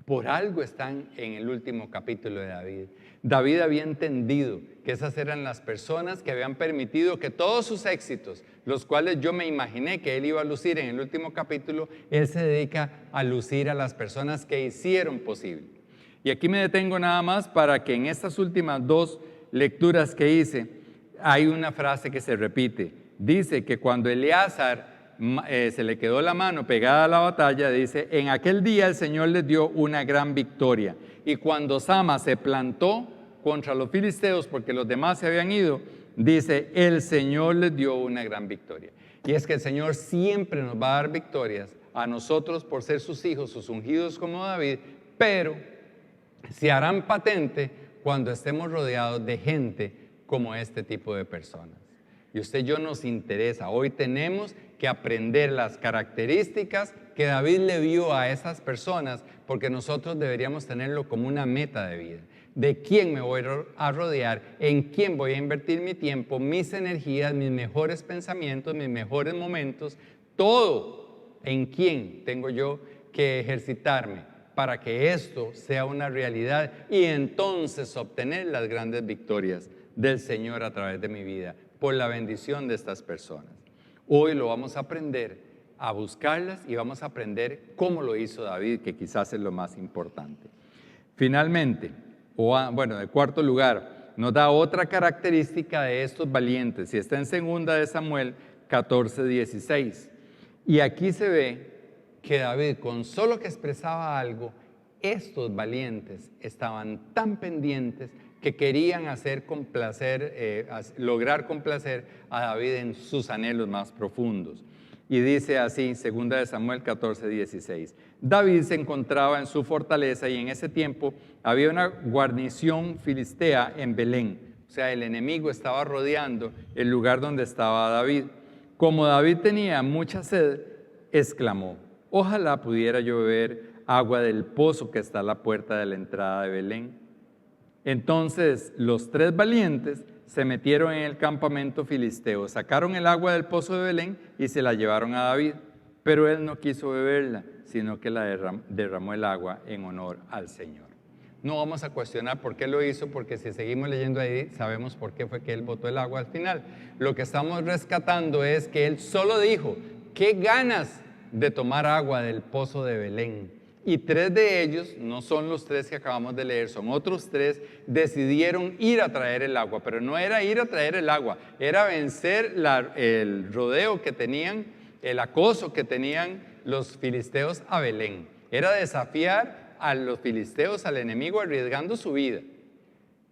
Por algo están en el último capítulo de David. David había entendido que esas eran las personas que habían permitido que todos sus éxitos, los cuales yo me imaginé que él iba a lucir en el último capítulo, él se dedica a lucir a las personas que hicieron posible. Y aquí me detengo nada más para que en estas últimas 2 lecturas que hice, hay una frase que se repite. Dice que cuando Eleazar se le quedó la mano pegada a la batalla, dice, en aquel día el Señor les dio una gran victoria. Y cuando Sama se plantó contra los filisteos, porque los demás se habían ido, dice, el Señor les dio una gran victoria. Y es que el Señor siempre nos va a dar victorias a nosotros por ser sus hijos, sus ungidos como David, pero se harán patente cuando estemos rodeados de gente como este tipo de personas. Y usted y yo nos interesa. Hoy tenemos que aprender las características que David le vio a esas personas, porque nosotros deberíamos tenerlo como una meta de vida. ¿De quién me voy a rodear? ¿En quién voy a invertir mi tiempo, mis energías, mis mejores pensamientos, mis mejores momentos? Todo. ¿En quién tengo yo que ejercitarme para que esto sea una realidad y entonces obtener las grandes victorias del Señor a través de mi vida, por la bendición de estas personas? Hoy lo vamos a aprender a buscarlas y vamos a aprender cómo lo hizo David, que quizás es lo más importante. Finalmente, de cuarto lugar, nos da otra característica de estos valientes, y está en 2 de Samuel 14:16. Y aquí se ve que David, con solo que expresaba algo, estos valientes estaban tan pendientes que querían lograr complacer a David en sus anhelos más profundos. Y dice así, 2 de Samuel 14:16. David se encontraba en su fortaleza y en ese tiempo había una guarnición filistea en Belén. O sea, el enemigo estaba rodeando el lugar donde estaba David. Como David tenía mucha sed, exclamó, ojalá pudiera yo beber agua del pozo que está a la puerta de la entrada de Belén. Entonces los 3 valientes se metieron en el campamento filisteo, sacaron el agua del pozo de Belén y se la llevaron a David. Pero él no quiso beberla, sino que la derramó el agua en honor al Señor. No vamos a cuestionar por qué lo hizo, porque si seguimos leyendo ahí, sabemos por qué fue que él botó el agua al final. Lo que estamos rescatando es que él solo dijo, qué ganas de tomar agua del pozo de Belén. Y 3 de ellos, no son los 3 que acabamos de leer, son otros 3, decidieron ir a traer el agua. Pero no era ir a traer el agua, era vencer el rodeo que tenían, el acoso que tenían los filisteos a Belén. Era desafiar a los filisteos, al enemigo, arriesgando su vida.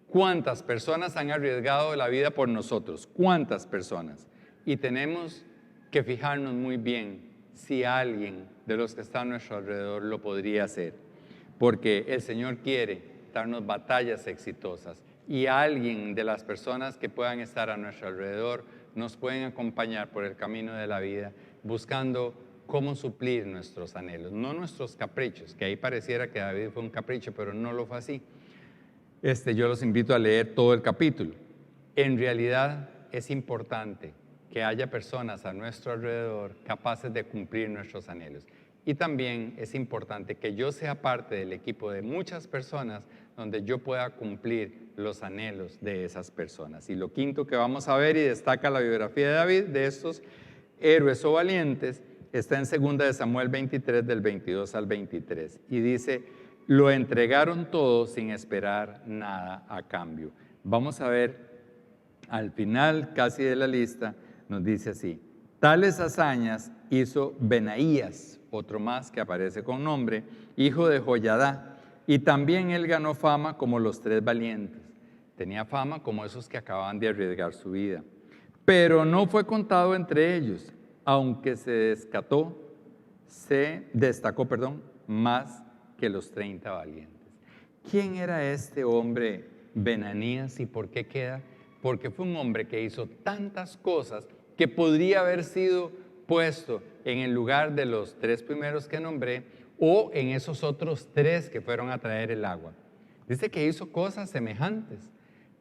¿Cuántas personas han arriesgado la vida por nosotros? ¿Cuántas personas? Y tenemos que fijarnos muy bien si alguien de los que están a nuestro alrededor lo podría hacer, porque el Señor quiere darnos batallas exitosas y alguien de las personas que puedan estar a nuestro alrededor nos pueden acompañar por el camino de la vida buscando cómo suplir nuestros anhelos, no nuestros caprichos, que ahí pareciera que David fue un capricho, pero no lo fue así. Yo los invito a leer todo el capítulo. En realidad es importante que haya personas a nuestro alrededor capaces de cumplir nuestros anhelos. Y también es importante que yo sea parte del equipo de muchas personas donde yo pueda cumplir los anhelos de esas personas. Y lo quinto que vamos a ver y destaca la biografía de David, de estos héroes o valientes, está en 2 de Samuel 23, del 22 al 23. Y dice, lo entregaron todo sin esperar nada a cambio. Vamos a ver al final casi de la lista, nos dice así, tales hazañas hizo Benaías, otro más que aparece con nombre, hijo de Joyadá, y también él ganó fama como los 3 valientes. Tenía fama como esos que acababan de arriesgar su vida. Pero no fue contado entre ellos, aunque se destacó, más que los 30 valientes. ¿Quién era este hombre Benanías y por qué queda? Porque fue un hombre que hizo tantas cosas que podría haber sido puesto en el lugar de los 3 primeros que nombré o en esos otros 3 que fueron a traer el agua. Dice que hizo cosas semejantes,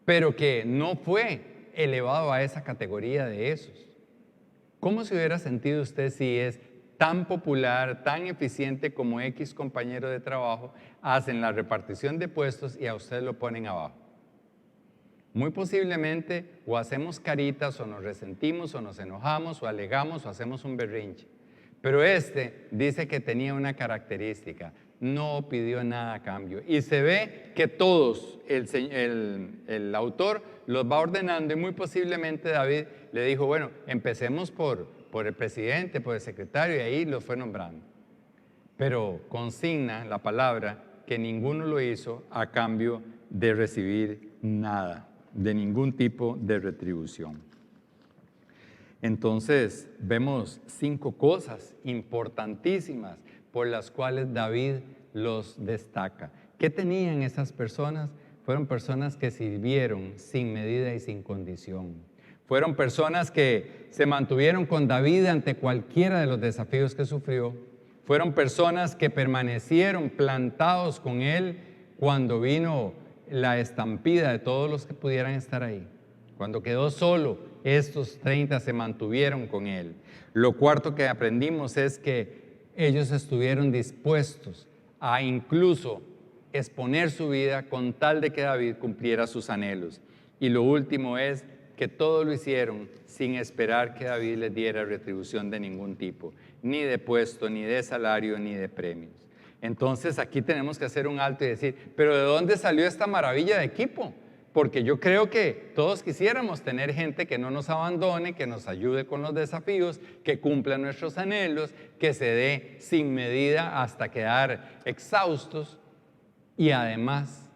pero que no fue elevado a esa categoría de esos. ¿Cómo se hubiera sentido usted si es tan popular, tan eficiente como X compañero de trabajo, hacen la repartición de puestos y a usted lo ponen abajo? Muy posiblemente o hacemos caritas o nos resentimos o nos enojamos o alegamos o hacemos un berrinche. Pero este dice que tenía una característica, no pidió nada a cambio. Y se ve que todos, el autor los va ordenando y muy posiblemente David le dijo, bueno, empecemos por el presidente, por el secretario, y ahí los fue nombrando. Pero consigna la palabra que ninguno lo hizo a cambio de recibir nada, de ningún tipo de retribución. Entonces vemos 5 cosas importantísimas por las cuales David los destaca. ¿Qué tenían esas personas? Fueron personas que sirvieron sin medida y sin condición. Fueron personas que se mantuvieron con David ante cualquiera de los desafíos que sufrió. Fueron personas que permanecieron plantados con él cuando vino la estampida de todos los que pudieran estar ahí. Cuando quedó solo, estos 30 se mantuvieron con él. Lo cuarto que aprendimos es que ellos estuvieron dispuestos a incluso exponer su vida con tal de que David cumpliera sus anhelos. Y lo último es que todo lo hicieron sin esperar que David les diera retribución de ningún tipo, ni de puesto, ni de salario, ni de premios. Entonces aquí tenemos que hacer un alto y decir, pero ¿de dónde salió esta maravilla de equipo? Porque yo creo que todos quisiéramos tener gente que no nos abandone, que nos ayude con los desafíos, que cumpla nuestros anhelos, que se dé sin medida hasta quedar exhaustos y además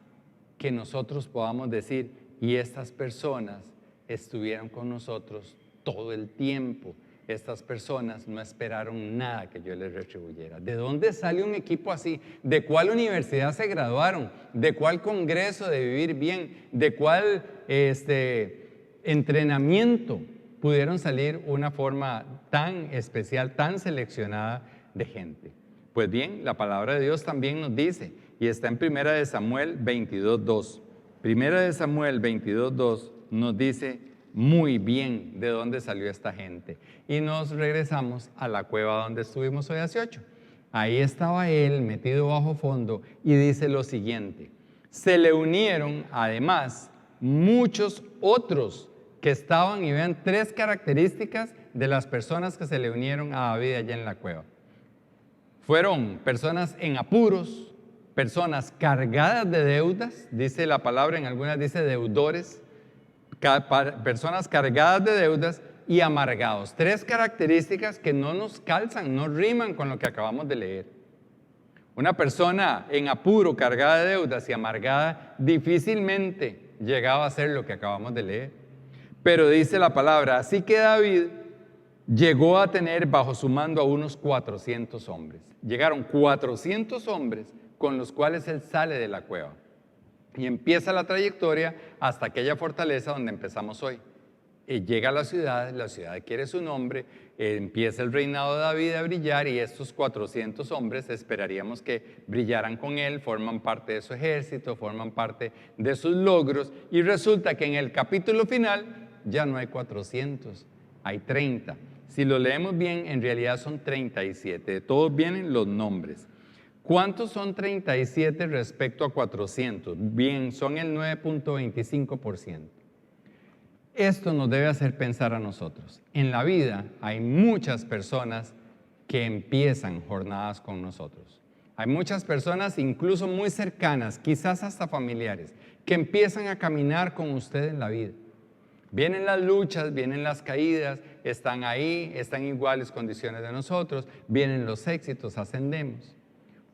que nosotros podamos decir, y estas personas estuvieron con nosotros todo el tiempo. Estas personas no esperaron nada que yo les retribuyera. ¿De dónde sale un equipo así? ¿De cuál universidad se graduaron? ¿De cuál congreso de vivir bien? ¿De cuál entrenamiento pudieron salir una forma tan especial, tan seleccionada de gente? Pues bien, la palabra de Dios también nos dice, y está en 1 Samuel 22:2. 1 Samuel 22:2 nos dice muy bien de dónde salió esta gente. Y nos regresamos a la cueva donde estuvimos hoy hace 8. Ahí estaba él metido bajo fondo y dice lo siguiente: se le unieron además muchos otros que estaban, y vean 3 características de las personas que se le unieron a David allá en la cueva. Fueron personas en apuros, personas cargadas de deudas, dice la palabra, en algunas dice deudores, personas cargadas de deudas y amargados. 3 características que no nos calzan, no riman con lo que acabamos de leer. Una persona en apuro, cargada de deudas y amargada, difícilmente llegaba a ser lo que acabamos de leer. Pero dice la palabra, así que David llegó a tener bajo su mando a unos 400 hombres. Llegaron 400 hombres con los cuales él sale de la cueva. Y empieza la trayectoria hasta aquella fortaleza donde empezamos hoy. Llega a la ciudad adquiere su nombre, empieza el reinado de David a brillar y estos 400 hombres esperaríamos que brillaran con él, forman parte de su ejército, forman parte de sus logros y resulta que en el capítulo final ya no hay 400, hay 30. Si lo leemos bien, en realidad son 37, de todos vienen los nombres. ¿Cuántos son 37 respecto a 400? Bien, son el 9.25%. Esto nos debe hacer pensar a nosotros. En la vida hay muchas personas que empiezan jornadas con nosotros. Hay muchas personas, incluso muy cercanas, quizás hasta familiares, que empiezan a caminar con usted en la vida. Vienen las luchas, vienen las caídas, están ahí, están en iguales condiciones de nosotros, vienen los éxitos, ascendemos.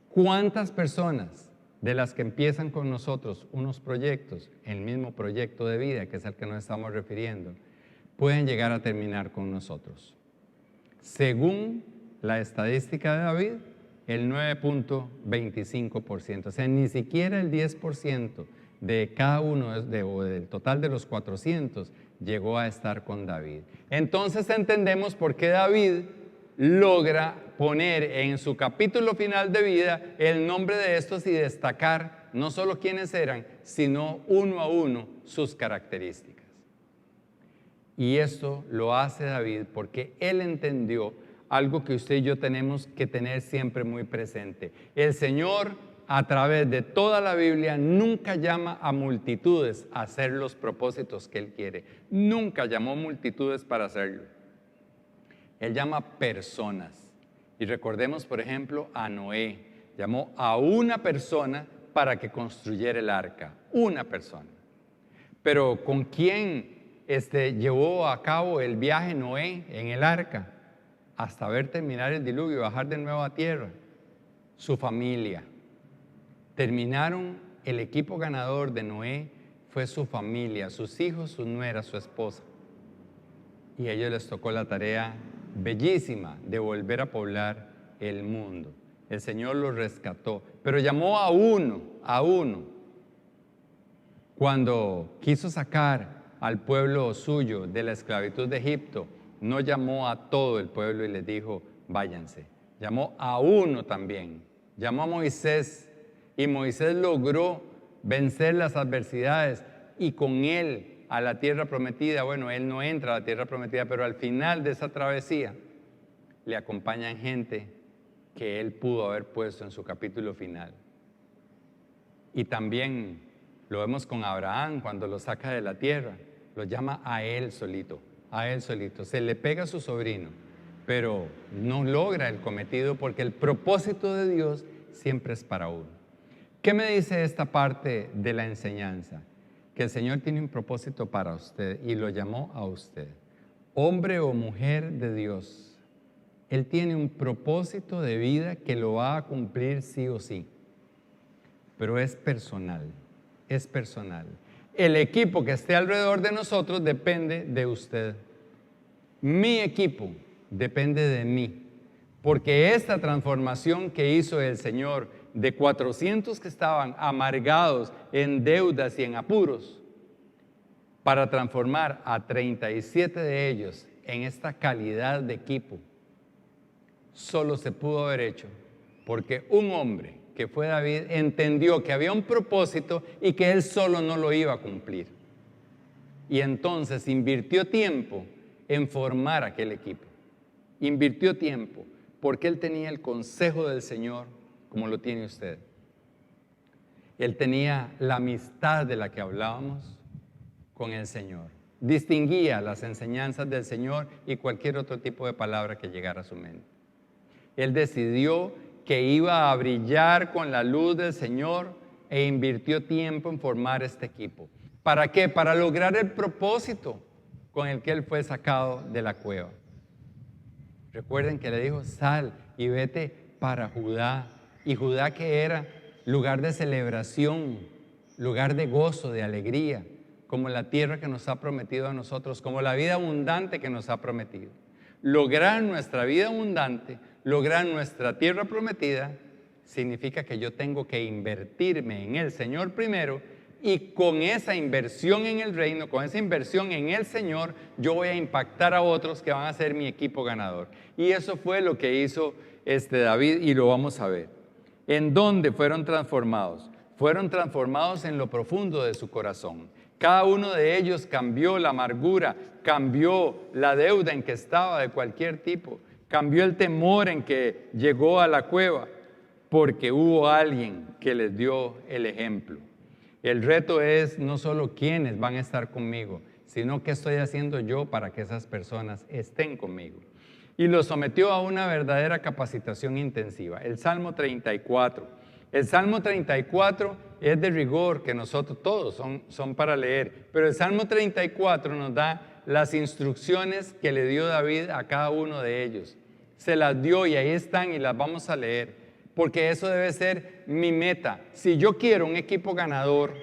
¿Cuántas personas de las que empiezan con nosotros unos proyectos, el mismo proyecto de vida, que es al que nos estamos refiriendo, pueden llegar a terminar con nosotros? Según la estadística de David, el 9.25%, o sea, ni siquiera el 10% de cada uno o del total de los 400 llegó a estar con David. Entonces entendemos por qué David logra poner en su capítulo final de vida el nombre de estos y destacar no solo quiénes eran, sino uno a uno sus características. Y esto lo hace David porque él entendió algo que usted y yo tenemos que tener siempre muy presente. El Señor, a través de toda la Biblia, nunca llama a multitudes a hacer los propósitos que Él quiere. Nunca llamó multitudes para hacerlo. Él llama personas. Y recordemos, por ejemplo, a Noé. Llamó a una persona para que construyera el arca. Una persona. Pero ¿con quién llevó a cabo el viaje Noé en el arca? Hasta ver terminar el diluvio y bajar de nuevo a tierra. Su familia. Terminaron, el equipo ganador de Noé fue su familia, sus hijos, sus nueras, su esposa. Y a ellos les tocó la tarea bellísima de volver a poblar el mundo. El Señor los rescató, pero llamó a uno. Cuando quiso sacar al pueblo suyo de la esclavitud de Egipto, no llamó a todo el pueblo y les dijo, váyanse. Llamó a uno también. Llamó a Moisés. Y Moisés logró vencer las adversidades y con él a la tierra prometida. Bueno, él no entra a la tierra prometida, pero al final de esa travesía le acompañan gente que él pudo haber puesto en su capítulo final. Y también lo vemos con Abraham cuando lo saca de la tierra. Lo llama a él solito, a él solito. Se le pega a su sobrino, pero no logra el cometido porque el propósito de Dios siempre es para uno. ¿Qué me dice esta parte de la enseñanza? Que el Señor tiene un propósito para usted y lo llamó a usted. Hombre o mujer de Dios, Él tiene un propósito de vida que lo va a cumplir sí o sí. Pero es personal, es personal. El equipo que esté alrededor de nosotros depende de usted. Mi equipo depende de mí. Porque esta transformación que hizo el Señor de 400 que estaban amargados en deudas y en apuros, para transformar a 37 de ellos en esta calidad de equipo, solo se pudo haber hecho porque un hombre que fue David entendió que había un propósito y que él solo no lo iba a cumplir. Y entonces invirtió tiempo en formar aquel equipo. Invirtió tiempo porque él tenía el consejo del Señor como lo tiene usted. Él tenía la amistad de la que hablábamos con el Señor. Distinguía las enseñanzas del Señor y cualquier otro tipo de palabra que llegara a su mente. Él decidió que iba a brillar con la luz del Señor e invirtió tiempo en formar este equipo. ¿Para qué? Para lograr el propósito con el que él fue sacado de la cueva. Recuerden que le dijo, sal y vete para Judá. Y Judá, que era lugar de celebración, lugar de gozo, de alegría, como la tierra que nos ha prometido a nosotros, como la vida abundante que nos ha prometido. Lograr nuestra vida abundante, lograr nuestra tierra prometida, significa que yo tengo que invertirme en el Señor primero, y con esa inversión en el reino, con esa inversión en el Señor, yo voy a impactar a otros que van a ser mi equipo ganador. Y eso fue lo que hizo David, y lo vamos a ver. ¿En dónde fueron transformados? Fueron transformados en lo profundo de su corazón. Cada uno de ellos cambió la amargura, cambió la deuda en que estaba de cualquier tipo, cambió el temor en que llegó a la cueva, porque hubo alguien que les dio el ejemplo. El reto es no solo quiénes van a estar conmigo, sino qué estoy haciendo yo para que esas personas estén conmigo. Y lo sometió a una verdadera capacitación intensiva. El Salmo 34, El Salmo 34 es de rigor, que nosotros todos son para leer, pero el Salmo 34 nos da las instrucciones que le dio David a cada uno de ellos. Se las dio y ahí están y las vamos a leer, porque eso debe ser mi meta. Si yo quiero un equipo ganador,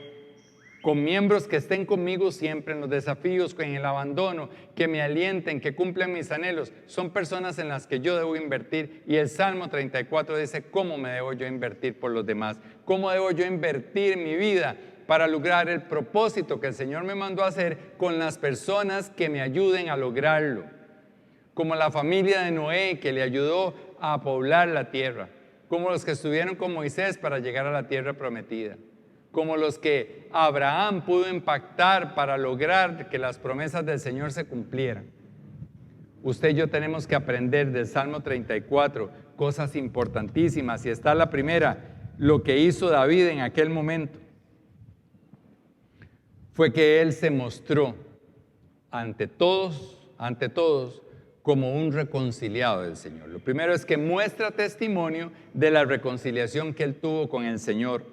con miembros que estén conmigo siempre en los desafíos, en el abandono, que me alienten, que cumplan mis anhelos, son personas en las que yo debo invertir. Y el Salmo 34 dice, ¿cómo me debo yo invertir por los demás? ¿Cómo debo yo invertir mi vida para lograr el propósito que el Señor me mandó a hacer con las personas que me ayuden a lograrlo? Como la familia de Noé, que le ayudó a poblar la tierra, como los que estuvieron con Moisés para llegar a la tierra prometida, como los que Abraham pudo impactar para lograr que las promesas del Señor se cumplieran. Usted y yo tenemos que aprender del Salmo 34 cosas importantísimas, y está la primera, lo que hizo David en aquel momento fue que él se mostró ante todos, como un reconciliado del Señor. Lo primero es que muestra testimonio de la reconciliación que él tuvo con el Señor.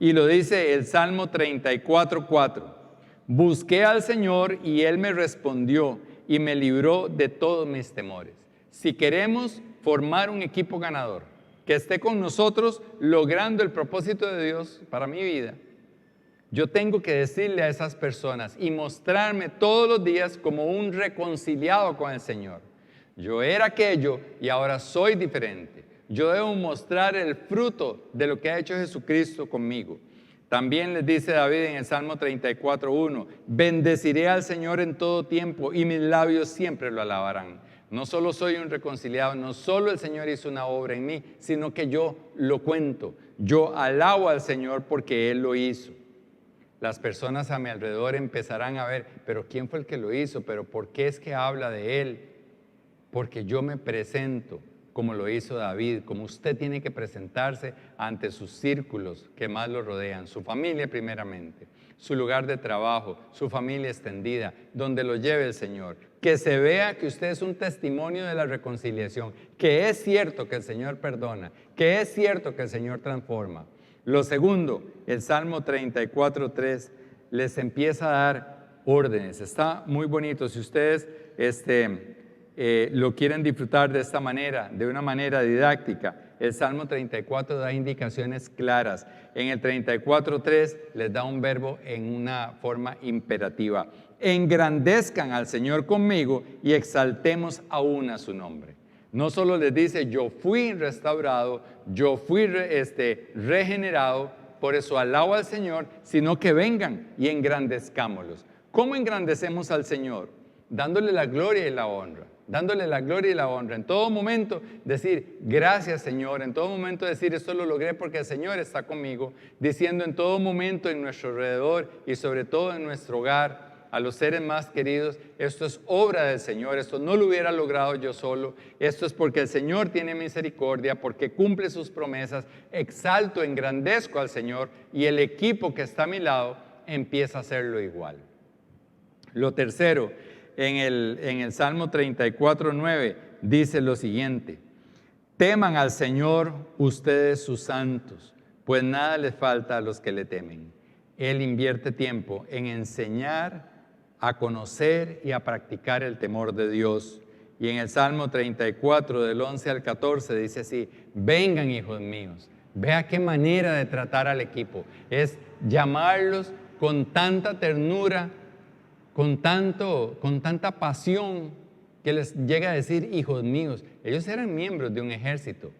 Y lo dice el Salmo 34:4. Busqué al Señor y Él me respondió y me libró de todos mis temores. Si queremos formar un equipo ganador, que esté con nosotros logrando el propósito de Dios para mi vida, yo tengo que decirle a esas personas y mostrarme todos los días como un reconciliado con el Señor. Yo era aquello y ahora soy diferente. Yo debo mostrar el fruto de lo que ha hecho Jesucristo conmigo. También les dice David en el Salmo 34:1, bendeciré al Señor en todo tiempo y mis labios siempre lo alabarán. No solo soy un reconciliado, no solo el Señor hizo una obra en mí, sino que yo lo cuento. Yo alabo al Señor porque Él lo hizo. Las personas a mi alrededor empezarán a ver, pero ¿quién fue el que lo hizo? ¿Pero por qué es que habla de Él? Porque yo me presento como lo hizo David, como usted tiene que presentarse ante sus círculos que más lo rodean, su familia primeramente, su lugar de trabajo, su familia extendida, donde lo lleve el Señor. Que se vea que usted es un testimonio de la reconciliación, que es cierto que el Señor perdona, que es cierto que el Señor transforma. Lo segundo, el Salmo 34:3 les empieza a dar órdenes. Está muy bonito. Si ustedes lo quieren disfrutar de esta manera, de una manera didáctica, el Salmo 34 da indicaciones claras. En el 34:3 les da un verbo en una forma imperativa. Engrandezcan al Señor conmigo y exaltemos aún a su nombre. No solo les dice, yo fui restaurado, yo fui regenerado, por eso alabo al Señor, sino que vengan y engrandezcámoslos. ¿Cómo engrandecemos al Señor? Dándole la gloria y la honra. Dándole la gloria y la honra. En todo momento decir, gracias Señor. En todo momento decir, esto lo logré porque el Señor está conmigo. Diciendo en todo momento en nuestro alrededor y sobre todo en nuestro hogar, a los seres más queridos, esto es obra del Señor, esto no lo hubiera logrado yo solo, esto es porque el Señor tiene misericordia, porque cumple sus promesas, exalto, engrandezco al Señor y el equipo que está a mi lado empieza a hacerlo igual. Lo tercero, en el Salmo 34:9 dice lo siguiente, teman al Señor ustedes sus santos, pues nada les falta a los que le temen. Él invierte tiempo en enseñar a conocer y a practicar el temor de Dios. Y en el Salmo 34, del 11 al 14, dice así, vengan hijos míos, vea qué manera de tratar al equipo, es llamarlos con tanta ternura, con tanta pasión, que les llega a decir hijos míos. Ellos eran miembros de un ejército,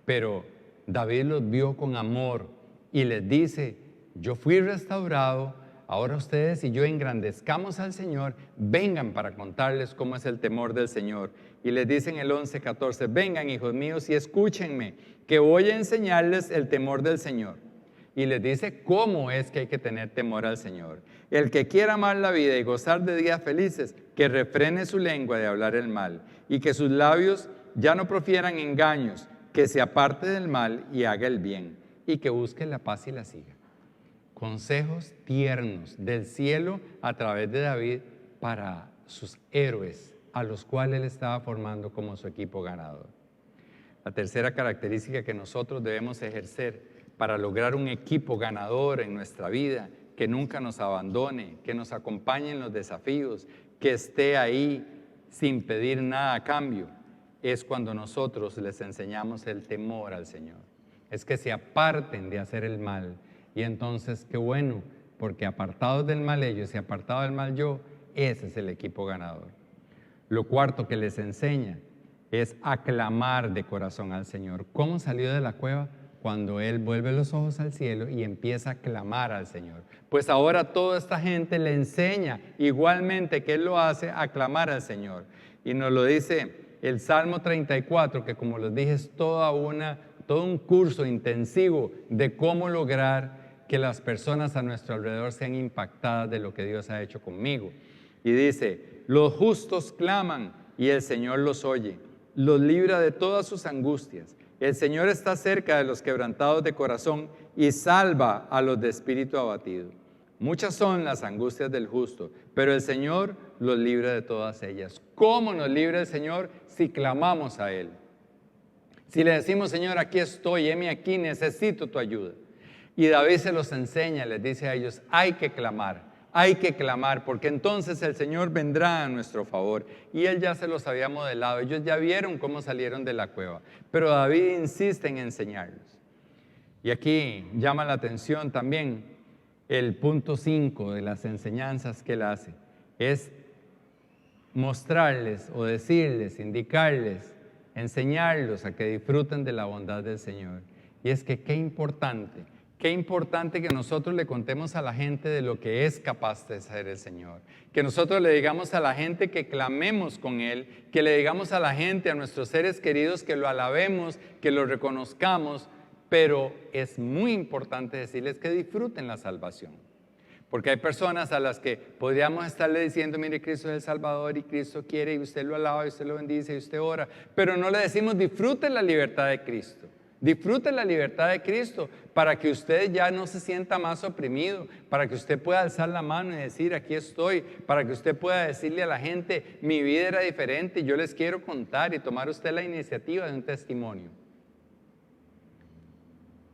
pero David los vio con amor y les dice, yo fui restaurado, ahora ustedes y yo engrandezcamos al Señor, vengan para contarles cómo es el temor del Señor. Y les dice en el 11:14, vengan hijos míos y escúchenme, que voy a enseñarles el temor del Señor. Y les dice cómo es que hay que tener temor al Señor. El que quiera amar la vida y gozar de días felices, que refrene su lengua de hablar el mal y que sus labios ya no profieran engaños, que se aparte del mal y haga el bien y que busque la paz y la siga. Consejos tiernos del cielo a través de David para sus héroes, a los cuales él estaba formando como su equipo ganador. La tercera característica que nosotros debemos ejercer para lograr un equipo ganador en nuestra vida, que nunca nos abandone, que nos acompañe en los desafíos, que esté ahí sin pedir nada a cambio, es cuando nosotros les enseñamos el temor al Señor. Es que se aparten de hacer el mal. Y entonces, qué bueno, porque apartados del mal ellos y apartado del mal yo, ese es el equipo ganador. Lo cuarto que les enseña es aclamar de corazón al Señor. ¿Cómo salió de la cueva? Cuando él vuelve los ojos al cielo y empieza a clamar al Señor. Pues ahora toda esta gente le enseña igualmente que él lo hace, a clamar al Señor. Y nos lo dice el Salmo 34, que como les dije es todo un curso intensivo de cómo lograr que las personas a nuestro alrededor sean impactadas de lo que Dios ha hecho conmigo. Y dice, los justos claman y el Señor los oye, los libra de todas sus angustias. El Señor está cerca de los quebrantados de corazón y salva a los de espíritu abatido. Muchas son las angustias del justo, pero el Señor los libra de todas ellas. ¿Cómo nos libra el Señor? Si clamamos a Él. Si le decimos, Señor, aquí estoy, heme aquí, necesito tu ayuda. Y David se los enseña, les dice a ellos, hay que clamar, porque entonces el Señor vendrá a nuestro favor. Y Él ya se los había modelado, ellos ya vieron cómo salieron de la cueva, pero David insiste en enseñarlos. Y aquí llama la atención también el punto 5 de las enseñanzas que Él hace, es mostrarles o decirles, indicarles, enseñarlos a que disfruten de la bondad del Señor. Y es que qué importante que nosotros le contemos a la gente de lo que es capaz de hacer el Señor. Que nosotros le digamos a la gente que clamemos con Él, que le digamos a la gente, a nuestros seres queridos, que lo alabemos, que lo reconozcamos, pero es muy importante decirles que disfruten la salvación. Porque hay personas a las que podríamos estarle diciendo, mire, Cristo es el Salvador y Cristo quiere y usted lo alaba y usted lo bendice y usted ora, pero no le decimos disfrute la libertad de Cristo. Disfrute la libertad de Cristo para que usted ya no se sienta más oprimido, para que usted pueda alzar la mano y decir aquí estoy, para que usted pueda decirle a la gente mi vida era diferente, yo les quiero contar y tomar usted la iniciativa de un testimonio.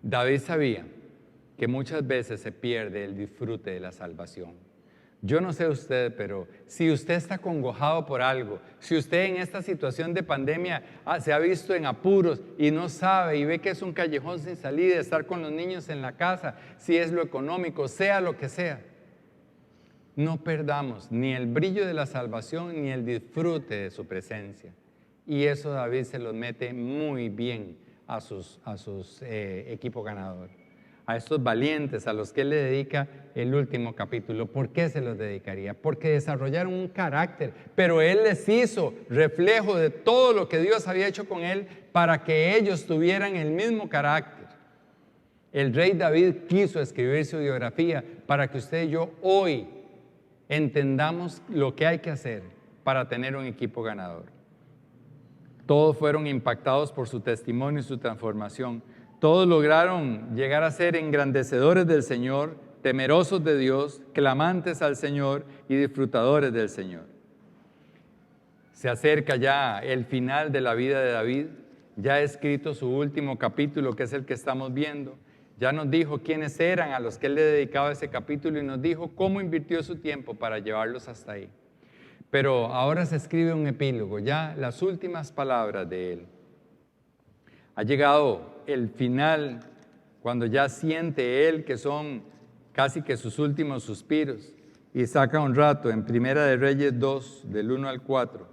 David sabía que muchas veces se pierde el disfrute de la salvación. Yo no sé usted, pero si usted está acongojado por algo, si usted en esta situación de pandemia se ha visto en apuros y no sabe y ve que es un callejón sin salida, estar con los niños en la casa, si es lo económico, sea lo que sea, no perdamos ni el brillo de la salvación ni el disfrute de su presencia. Y eso David se lo mete muy bien a sus equipo ganador. A estos valientes a los que él le dedica el último capítulo. ¿Por qué se los dedicaría? Porque desarrollaron un carácter, pero él les hizo reflejo de todo lo que Dios había hecho con él para que ellos tuvieran el mismo carácter. El rey David quiso escribir su biografía para que usted y yo hoy entendamos lo que hay que hacer para tener un equipo ganador. Todos fueron impactados por su testimonio y su transformación. Todos lograron llegar a ser engrandecedores del Señor, temerosos de Dios, clamantes al Señor y disfrutadores del Señor. Se acerca ya el final de la vida de David, ya ha escrito su último capítulo, que es el que estamos viendo. Ya nos dijo quiénes eran a los que él le dedicaba ese capítulo y nos dijo cómo invirtió su tiempo para llevarlos hasta ahí. Pero ahora se escribe un epílogo, ya las últimas palabras de él. Ha llegado el final, cuando ya siente él que son casi que sus últimos suspiros, y saca un rato en Primera de Reyes 2, del 1 al 4,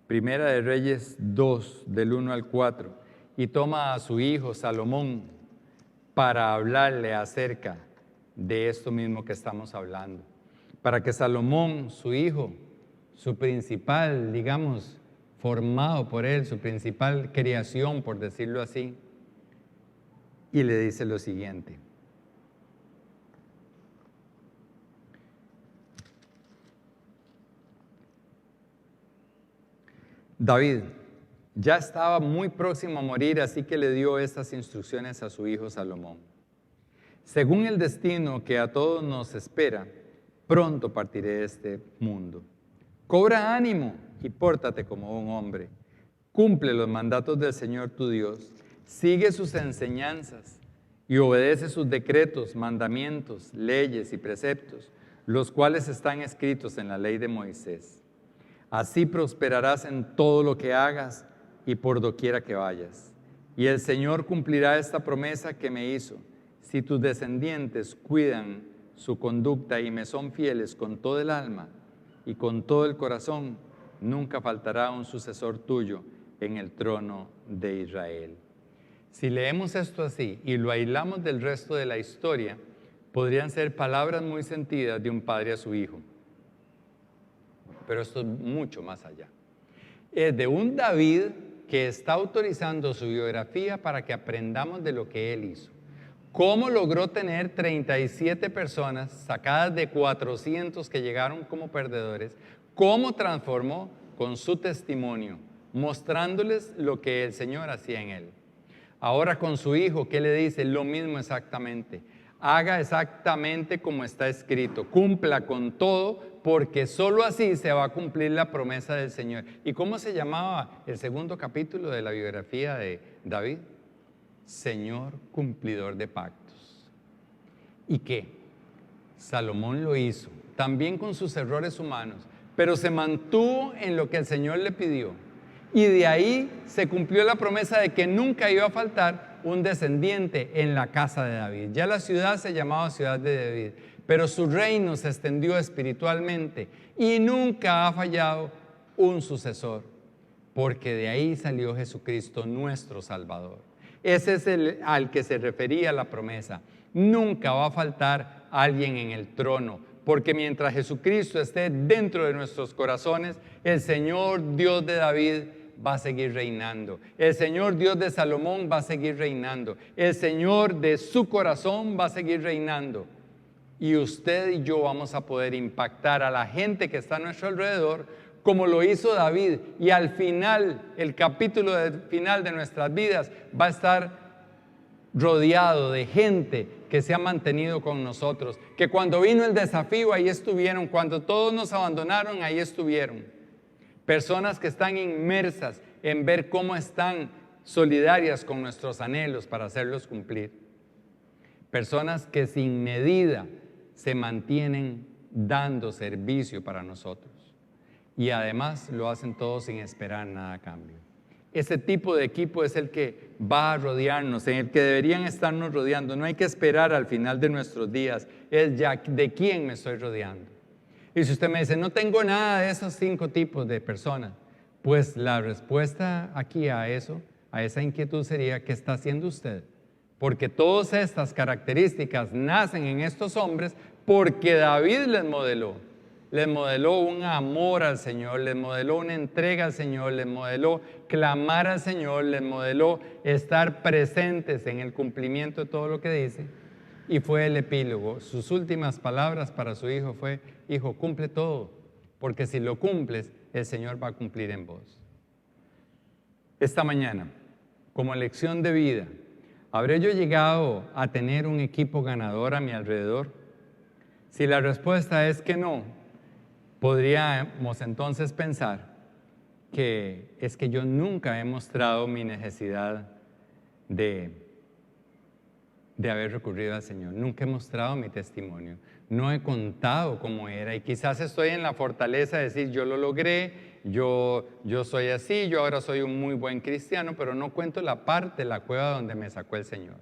Primera de Reyes 2, del 1 al 4, y toma a su hijo Salomón para hablarle acerca de esto mismo que estamos hablando, para que Salomón, su hijo, su principal, digamos, formado por él, su principal creación, por decirlo así, y le dice lo siguiente. David ya estaba muy próximo a morir, así que le dio estas instrucciones a su hijo Salomón. Según el destino que a todos nos espera, pronto partiré de este mundo. Cobra ánimo y pórtate como un hombre. Cumple los mandatos del Señor tu Dios, sigue sus enseñanzas y obedece sus decretos, mandamientos, leyes y preceptos, los cuales están escritos en la ley de Moisés. Así prosperarás en todo lo que hagas y por doquiera que vayas. Y el Señor cumplirá esta promesa que me hizo. Si tus descendientes cuidan su conducta y me son fieles con todo el alma y con todo el corazón, nunca faltará un sucesor tuyo en el trono de Israel. Si leemos esto así y lo aislamos del resto de la historia, podrían ser palabras muy sentidas de un padre a su hijo. Pero esto es mucho más allá. Es de un David que está autorizando su biografía para que aprendamos de lo que él hizo. ¿Cómo logró tener 37 personas sacadas de 400 que llegaron como perdedores? ¿Cómo transformó con su testimonio, mostrándoles lo que el Señor hacía en él? Ahora con su hijo, ¿qué le dice? Lo mismo exactamente. Haga exactamente como está escrito. Cumpla con todo, porque solo así se va a cumplir la promesa del Señor. ¿Y cómo se llamaba el segundo capítulo de la biografía de David? Señor cumplidor de pactos. ¿Y qué? Salomón lo hizo, también con sus errores humanos, pero se mantuvo en lo que el Señor le pidió. Y de ahí se cumplió la promesa de que nunca iba a faltar un descendiente en la casa de David. Ya la ciudad se llamaba ciudad de David, pero su reino se extendió espiritualmente y nunca ha fallado un sucesor, porque de ahí salió Jesucristo, nuestro Salvador. Ese es al que se refería la promesa. Nunca va a faltar alguien en el trono, porque mientras Jesucristo esté dentro de nuestros corazones, el Señor Dios de David va a seguir reinando. El Señor Dios de Salomón va a seguir reinando. El Señor de su corazón va a seguir reinando. Y usted y yo vamos a poder impactar a la gente que está a nuestro alrededor, como lo hizo David. Y al final, el capítulo final de nuestras vidas va a estar rodeado de gente que se ha mantenido con nosotros, que cuando vino el desafío, ahí estuvieron. Cuando todos nos abandonaron, ahí estuvieron. Personas que están inmersas en ver cómo están solidarias con nuestros anhelos para hacerlos cumplir. Personas que sin medida se mantienen dando servicio para nosotros. Y además lo hacen todo sin esperar nada a cambio. Ese tipo de equipo es el que va a rodearnos, en el que deberían estarnos rodeando. No hay que esperar al final de nuestros días. Es ya de quién me estoy rodeando. Y si usted me dice, no tengo nada de esos 5 tipos de personas, pues la respuesta aquí a eso, a esa inquietud sería, ¿qué está haciendo usted? Porque todas estas características nacen en estos hombres porque David les modeló un amor al Señor, les modeló una entrega al Señor, les modeló clamar al Señor, les modeló estar presentes en el cumplimiento de todo lo que dice. Y fue el epílogo. Sus últimas palabras para su hijo fue, hijo, cumple todo, porque si lo cumples, el Señor va a cumplir en vos. Esta mañana, como lección de vida, ¿habré yo llegado a tener un equipo ganador a mi alrededor? Si la respuesta es que no, podríamos entonces pensar que es que yo nunca he mostrado mi necesidad de haber recurrido al Señor. Nunca he mostrado mi testimonio. No he contado cómo era. Y quizás estoy en la fortaleza de decir, yo lo logré, yo soy así, yo ahora soy un muy buen cristiano, pero no cuento la parte, la cueva donde me sacó el Señor.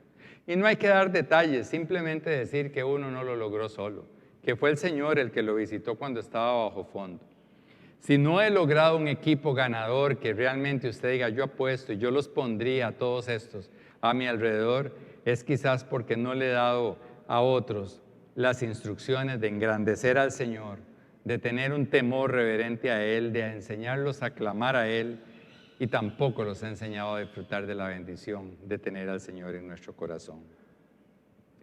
Y no hay que dar detalles, simplemente decir que uno no lo logró solo, que fue el Señor el que lo visitó cuando estaba bajo fondo. Si no he logrado un equipo ganador que realmente usted diga, yo apuesto y yo los pondría a todos estos a mi alrededor, es quizás porque no le he dado a otros las instrucciones de engrandecer al Señor, de tener un temor reverente a Él, de enseñarlos a clamar a Él, y tampoco los he enseñado a disfrutar de la bendición de tener al Señor en nuestro corazón.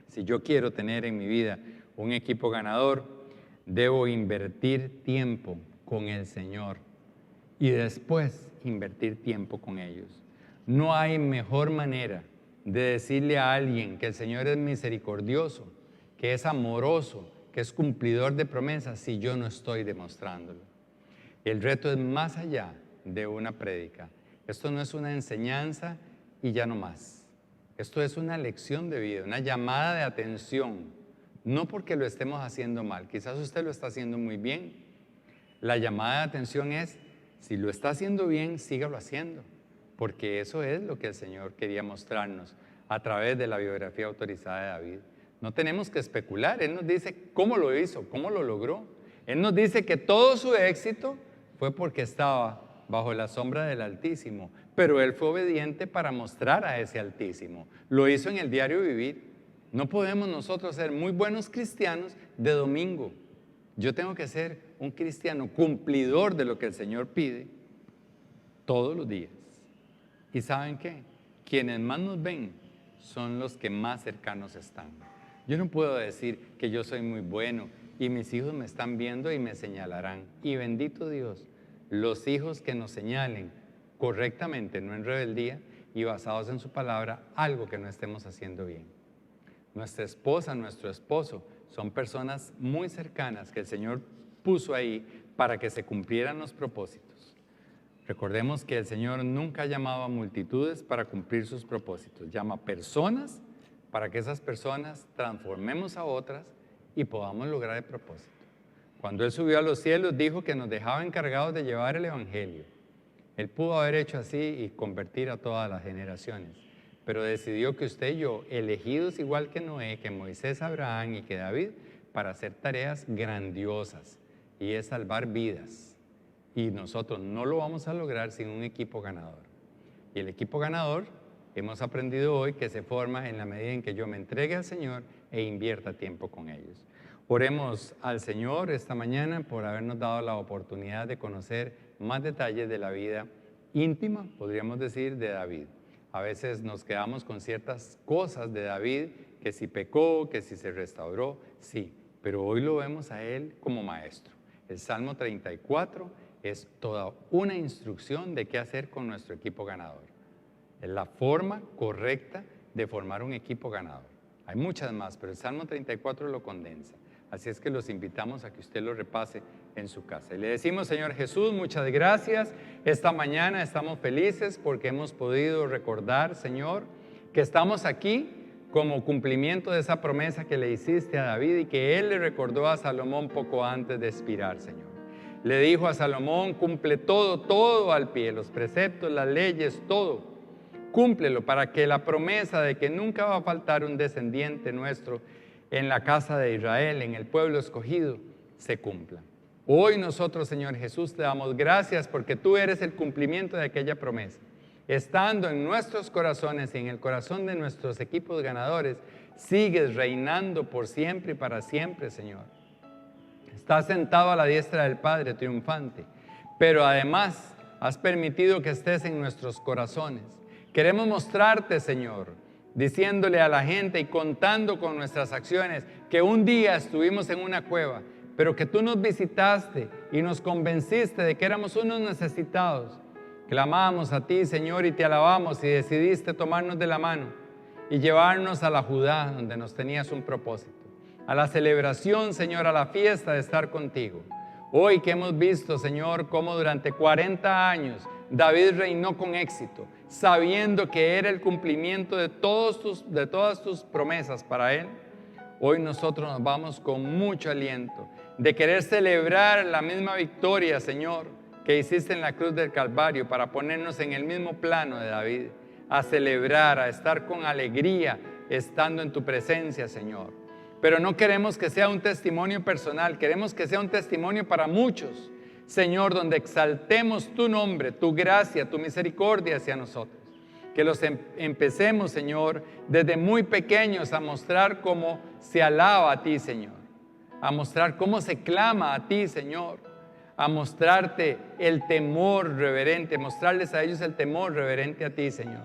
Si yo quiero tener en mi vida un equipo ganador, debo invertir tiempo con el Señor y después invertir tiempo con ellos. No hay mejor manera de decirle a alguien que el Señor es misericordioso, que es amoroso, que es cumplidor de promesas, si yo no estoy demostrándolo. El reto es más allá de una prédica. Esto no es una enseñanza y ya no más. Esto es una lección de vida, una llamada de atención, no porque lo estemos haciendo mal, quizás usted lo está haciendo muy bien. La llamada de atención es, si lo está haciendo bien, sígalo haciendo, porque eso es lo que el Señor quería mostrarnos a través de la biografía autorizada de David. No tenemos que especular, Él nos dice cómo lo hizo, cómo lo logró. Él nos dice que todo su éxito fue porque estaba bajo la sombra del Altísimo, pero Él fue obediente para mostrar a ese Altísimo. Lo hizo en el diario vivir. No podemos nosotros ser muy buenos cristianos de domingo. Yo tengo que ser un cristiano cumplidor de lo que el Señor pide todos los días. ¿Y saben qué? Quienes más nos ven son los que más cercanos están. Yo no puedo decir que yo soy muy bueno y mis hijos me están viendo y me señalarán. Y bendito Dios, los hijos que nos señalen correctamente, no en rebeldía y basados en su palabra, algo que no estemos haciendo bien. Nuestra esposa, nuestro esposo, son personas muy cercanas que el Señor puso ahí para que se cumplieran los propósitos. Recordemos que el Señor nunca ha llamado a multitudes para cumplir sus propósitos. Llama personas para que esas personas transformemos a otras y podamos lograr el propósito. Cuando Él subió a los cielos, dijo que nos dejaba encargados de llevar el Evangelio. Él pudo haber hecho así y convertir a todas las generaciones, pero decidió que usted y yo, elegidos igual que Noé, que Moisés, Abraham y que David, para hacer tareas grandiosas, y es salvar vidas. Y nosotros no lo vamos a lograr sin un equipo ganador. Y el equipo ganador, hemos aprendido hoy que se forma en la medida en que yo me entregue al Señor e invierta tiempo con ellos. Oremos al Señor esta mañana por habernos dado la oportunidad de conocer más detalles de la vida íntima, podríamos decir, de David. A veces nos quedamos con ciertas cosas de David, que si pecó, que si se restauró, sí, pero hoy lo vemos a él como maestro. El Salmo 34 es toda una instrucción de qué hacer con nuestro equipo ganador. Es la forma correcta de formar un equipo ganador. Hay muchas más, pero el Salmo 34 lo condensa. Así es que los invitamos a que usted lo repase en su casa. Y le decimos, Señor Jesús, muchas gracias. Esta mañana estamos felices porque hemos podido recordar, Señor, que estamos aquí como cumplimiento de esa promesa que le hiciste a David y que él le recordó a Salomón poco antes de expirar, Señor. Le dijo a Salomón, cumple todo al pie, los preceptos, las leyes, todo. Cúmplelo para que la promesa de que nunca va a faltar un descendiente nuestro en la casa de Israel, en el pueblo escogido, se cumpla. Hoy nosotros, Señor Jesús, te damos gracias porque tú eres el cumplimiento de aquella promesa. Estando en nuestros corazones y en el corazón de nuestros equipos ganadores, sigues reinando por siempre y para siempre, Señor. Estás sentado a la diestra del Padre triunfante, pero además has permitido que estés en nuestros corazones. Queremos mostrarte, Señor, diciéndole a la gente y contando con nuestras acciones que un día estuvimos en una cueva, pero que tú nos visitaste y nos convenciste de que éramos unos necesitados. Clamamos a ti, Señor, y te alabamos y decidiste tomarnos de la mano y llevarnos a la Judá, donde nos tenías un propósito. A la celebración, Señor, a la fiesta de estar contigo. Hoy que hemos visto, Señor, cómo durante 40 años David reinó con éxito, sabiendo que era el cumplimiento de todas tus promesas para él. Hoy nosotros nos vamos con mucho aliento de querer celebrar la misma victoria, Señor, que hiciste en la cruz del Calvario para ponernos en el mismo plano de David, a celebrar, a estar con alegría, estando en tu presencia, Señor. Pero no queremos que sea un testimonio personal, queremos que sea un testimonio para muchos, Señor, donde exaltemos tu nombre, tu gracia, tu misericordia hacia nosotros. Que los empecemos, Señor, desde muy pequeños a mostrar cómo se alaba a ti, Señor. A mostrar cómo se clama a ti, Señor. A mostrarte el temor reverente, mostrarles a ellos el temor reverente a ti, Señor.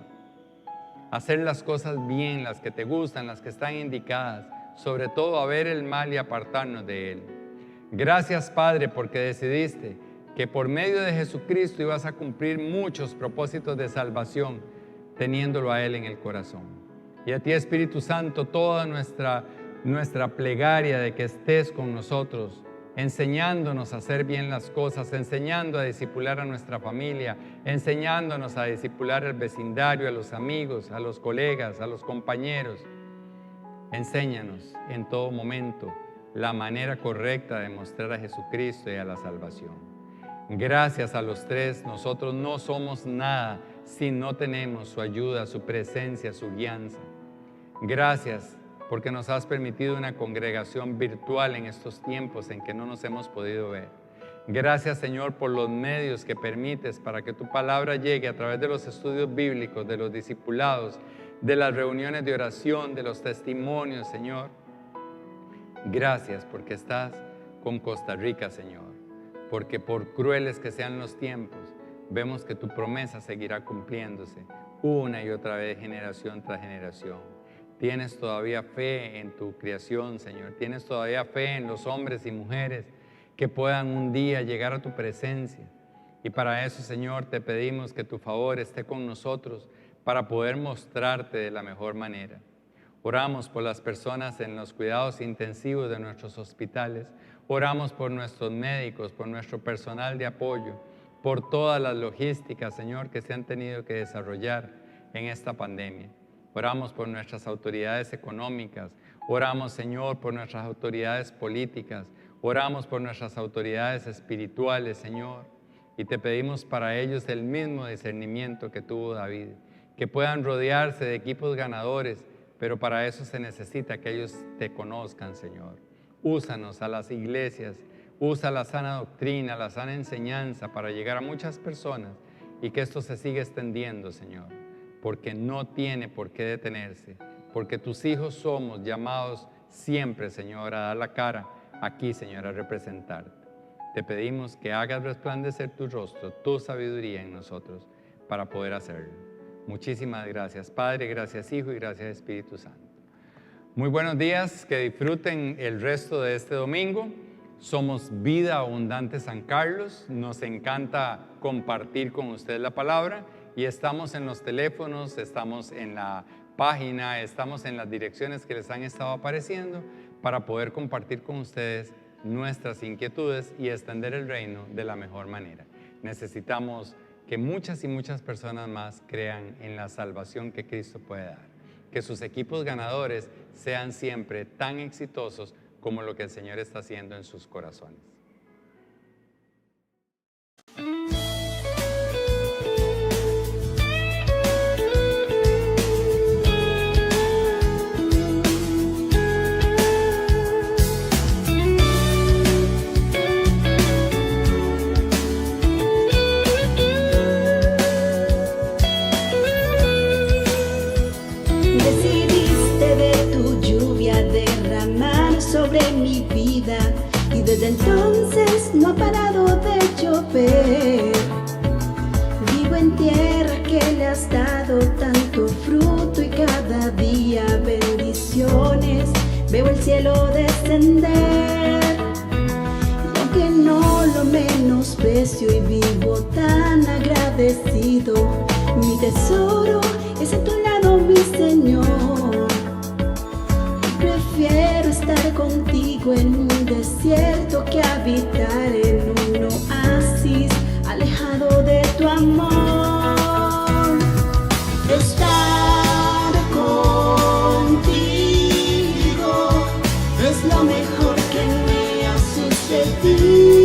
Hacer las cosas bien, las que te gustan, las que están indicadas. Sobre todo a ver el mal y apartarnos de él. Gracias, Padre, porque decidiste que por medio de Jesucristo ibas a cumplir muchos propósitos de salvación, teniéndolo a Él en el corazón. Y a ti, Espíritu Santo, toda nuestra plegaria de que estés con nosotros enseñándonos a hacer bien las cosas, enseñando a discipular a nuestra familia, enseñándonos a discipular al vecindario, a los amigos, a los colegas, a los compañeros. Enséñanos en todo momento la manera correcta de mostrar a Jesucristo y a la salvación. Gracias a los tres, nosotros no somos nada si no tenemos su ayuda, su presencia, su guianza. Gracias porque nos has permitido una congregación virtual en estos tiempos en que no nos hemos podido ver. Gracias, Señor, por los medios que permites para que tu palabra llegue a través de los estudios bíblicos, de los discipulados, de las reuniones de oración, de los testimonios, Señor. Gracias porque estás con Costa Rica, Señor, porque por crueles que sean los tiempos, vemos que tu promesa seguirá cumpliéndose una y otra vez, generación tras generación. Tienes todavía fe en tu creación, Señor. Tienes todavía fe en los hombres y mujeres que puedan un día llegar a tu presencia. Y para eso, Señor, te pedimos que tu favor esté con nosotros para poder mostrarte de la mejor manera. Oramos por las personas en los cuidados intensivos de nuestros hospitales. Oramos por nuestros médicos, por nuestro personal de apoyo, por todas las logísticas, Señor, que se han tenido que desarrollar en esta pandemia. Oramos por nuestras autoridades económicas. Oramos, Señor, por nuestras autoridades políticas. Oramos por nuestras autoridades espirituales, Señor. Y te pedimos para ellos el mismo discernimiento que tuvo David, que puedan rodearse de equipos ganadores, pero para eso se necesita que ellos te conozcan, Señor. Úsanos a las iglesias, usa la sana doctrina, la sana enseñanza para llegar a muchas personas y que esto se siga extendiendo, Señor, porque no tiene por qué detenerse, porque tus hijos somos llamados siempre, Señor, a dar la cara aquí, Señor, a representarte. Te pedimos que hagas resplandecer tu rostro, tu sabiduría en nosotros para poder hacerlo. Muchísimas gracias, Padre, gracias, Hijo y gracias, Espíritu Santo. Muy buenos días, que disfruten el resto de este domingo. Somos Vida Abundante San Carlos, nos encanta compartir con ustedes la palabra y estamos en los teléfonos, estamos en la página, estamos en las direcciones que les han estado apareciendo para poder compartir con ustedes nuestras inquietudes y extender el reino de la mejor manera. Necesitamos que muchas y muchas personas más crean en la salvación que Cristo puede dar. Que sus equipos ganadores sean siempre tan exitosos como lo que el Señor está haciendo en sus corazones. Y desde entonces no ha parado de llover. Vivo en tierra que le has dado tanto fruto y cada día bendiciones. Veo el cielo descender. Y aunque no lo menosprecio y vivo tan agradecido, mi tesoro es a tu lado, mi Señor. Prefiero estar contigo en un desierto que habitar en un oasis alejado de tu amor. Estar contigo es lo mejor que me ha sucedido.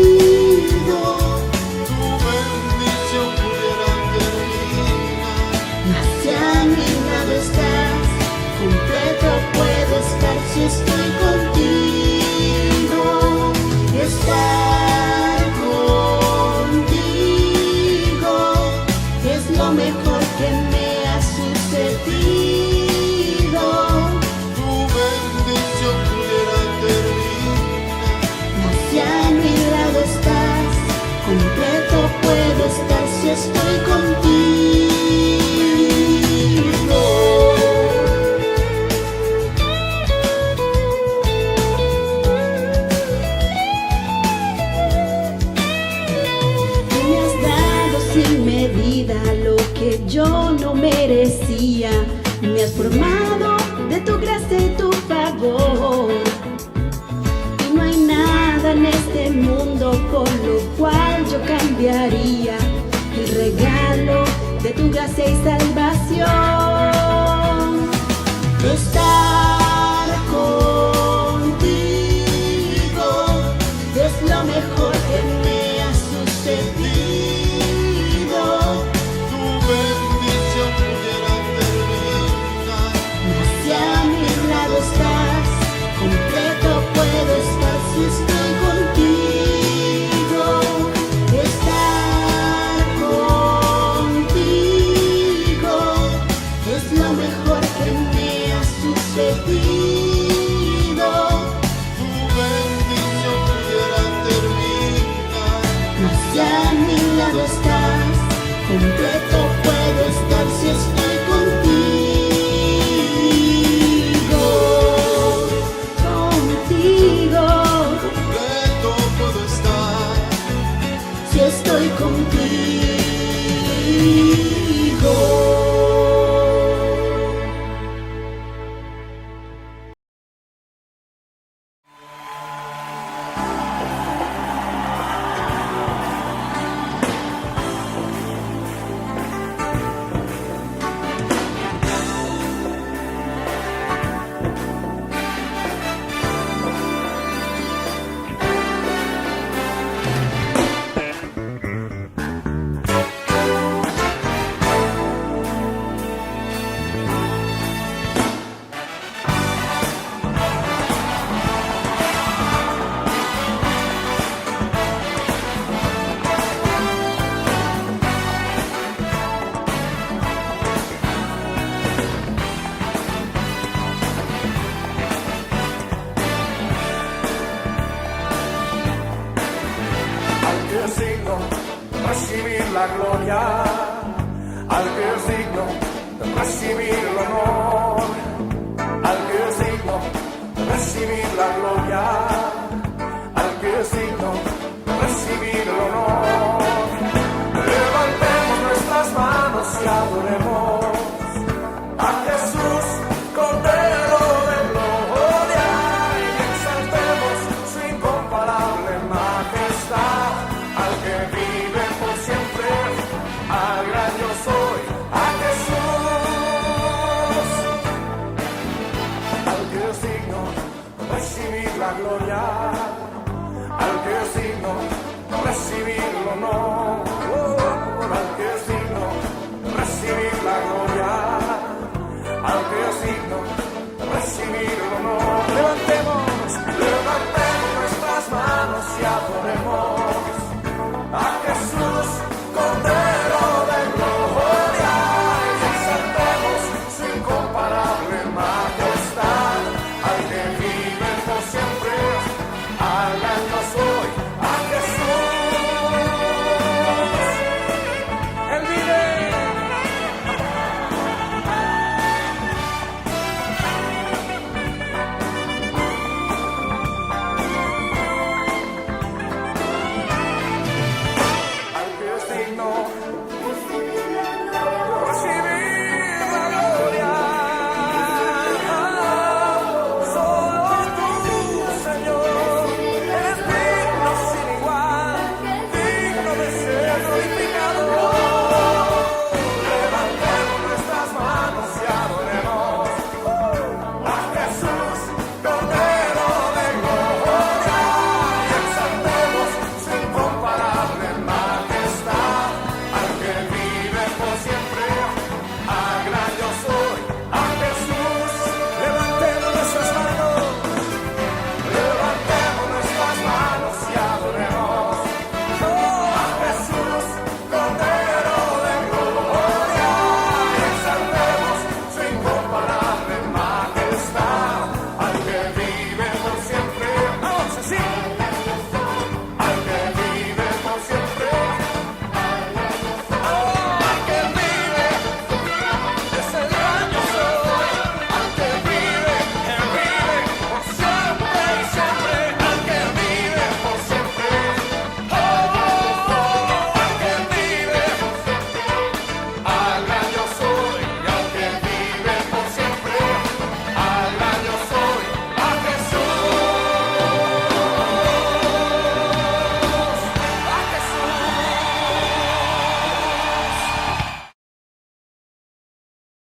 Tu bendición pudiera terminar, Mas si a mi lado estás, completo puedo estar si estoy contigo. Estar contigo es lo mejor que me ha sucedido. tu bendición pudiera terminar. Mas si a mi lado estás, completo puedo estar si estoy contigo. Lo que yo no merecía, me has formado de tu gracia y tu favor. Y no hay nada en este lo mejor que me ha sucedido. Tu bendición pudiera terminar. Si a mi lado estás, completo puedo estar si estoy contigo. Estar contigo es lo mejor que me ha sucedido. Tu bendición pudiera terminar. Si a mi lado estás, completo puedo estar si estoy contigo. Contigo, Completo puedo estar. si estoy contigo. Al que es digno de recibir la gloria, al que es digno de recibir el honor, al que es digno de recibir la gloria, al que es digno de recibir el honor. Levantemos nuestras manos y adoremos a Jesús, Cordero de gloria, y exaltemos su incomparable majestad, al que vive por siempre, al gran yo soy, a Jesús, al que es digno de recibir la gloria, al que es digno de recibir el honor, al que es digno de recibir la gloria, al que es digno de recibir el honor. Levantemos nuestras manos y adoremos a Jesús, Cordero de gloria, y exaltemos su incomparable majestad, al que vive por siempre, al gran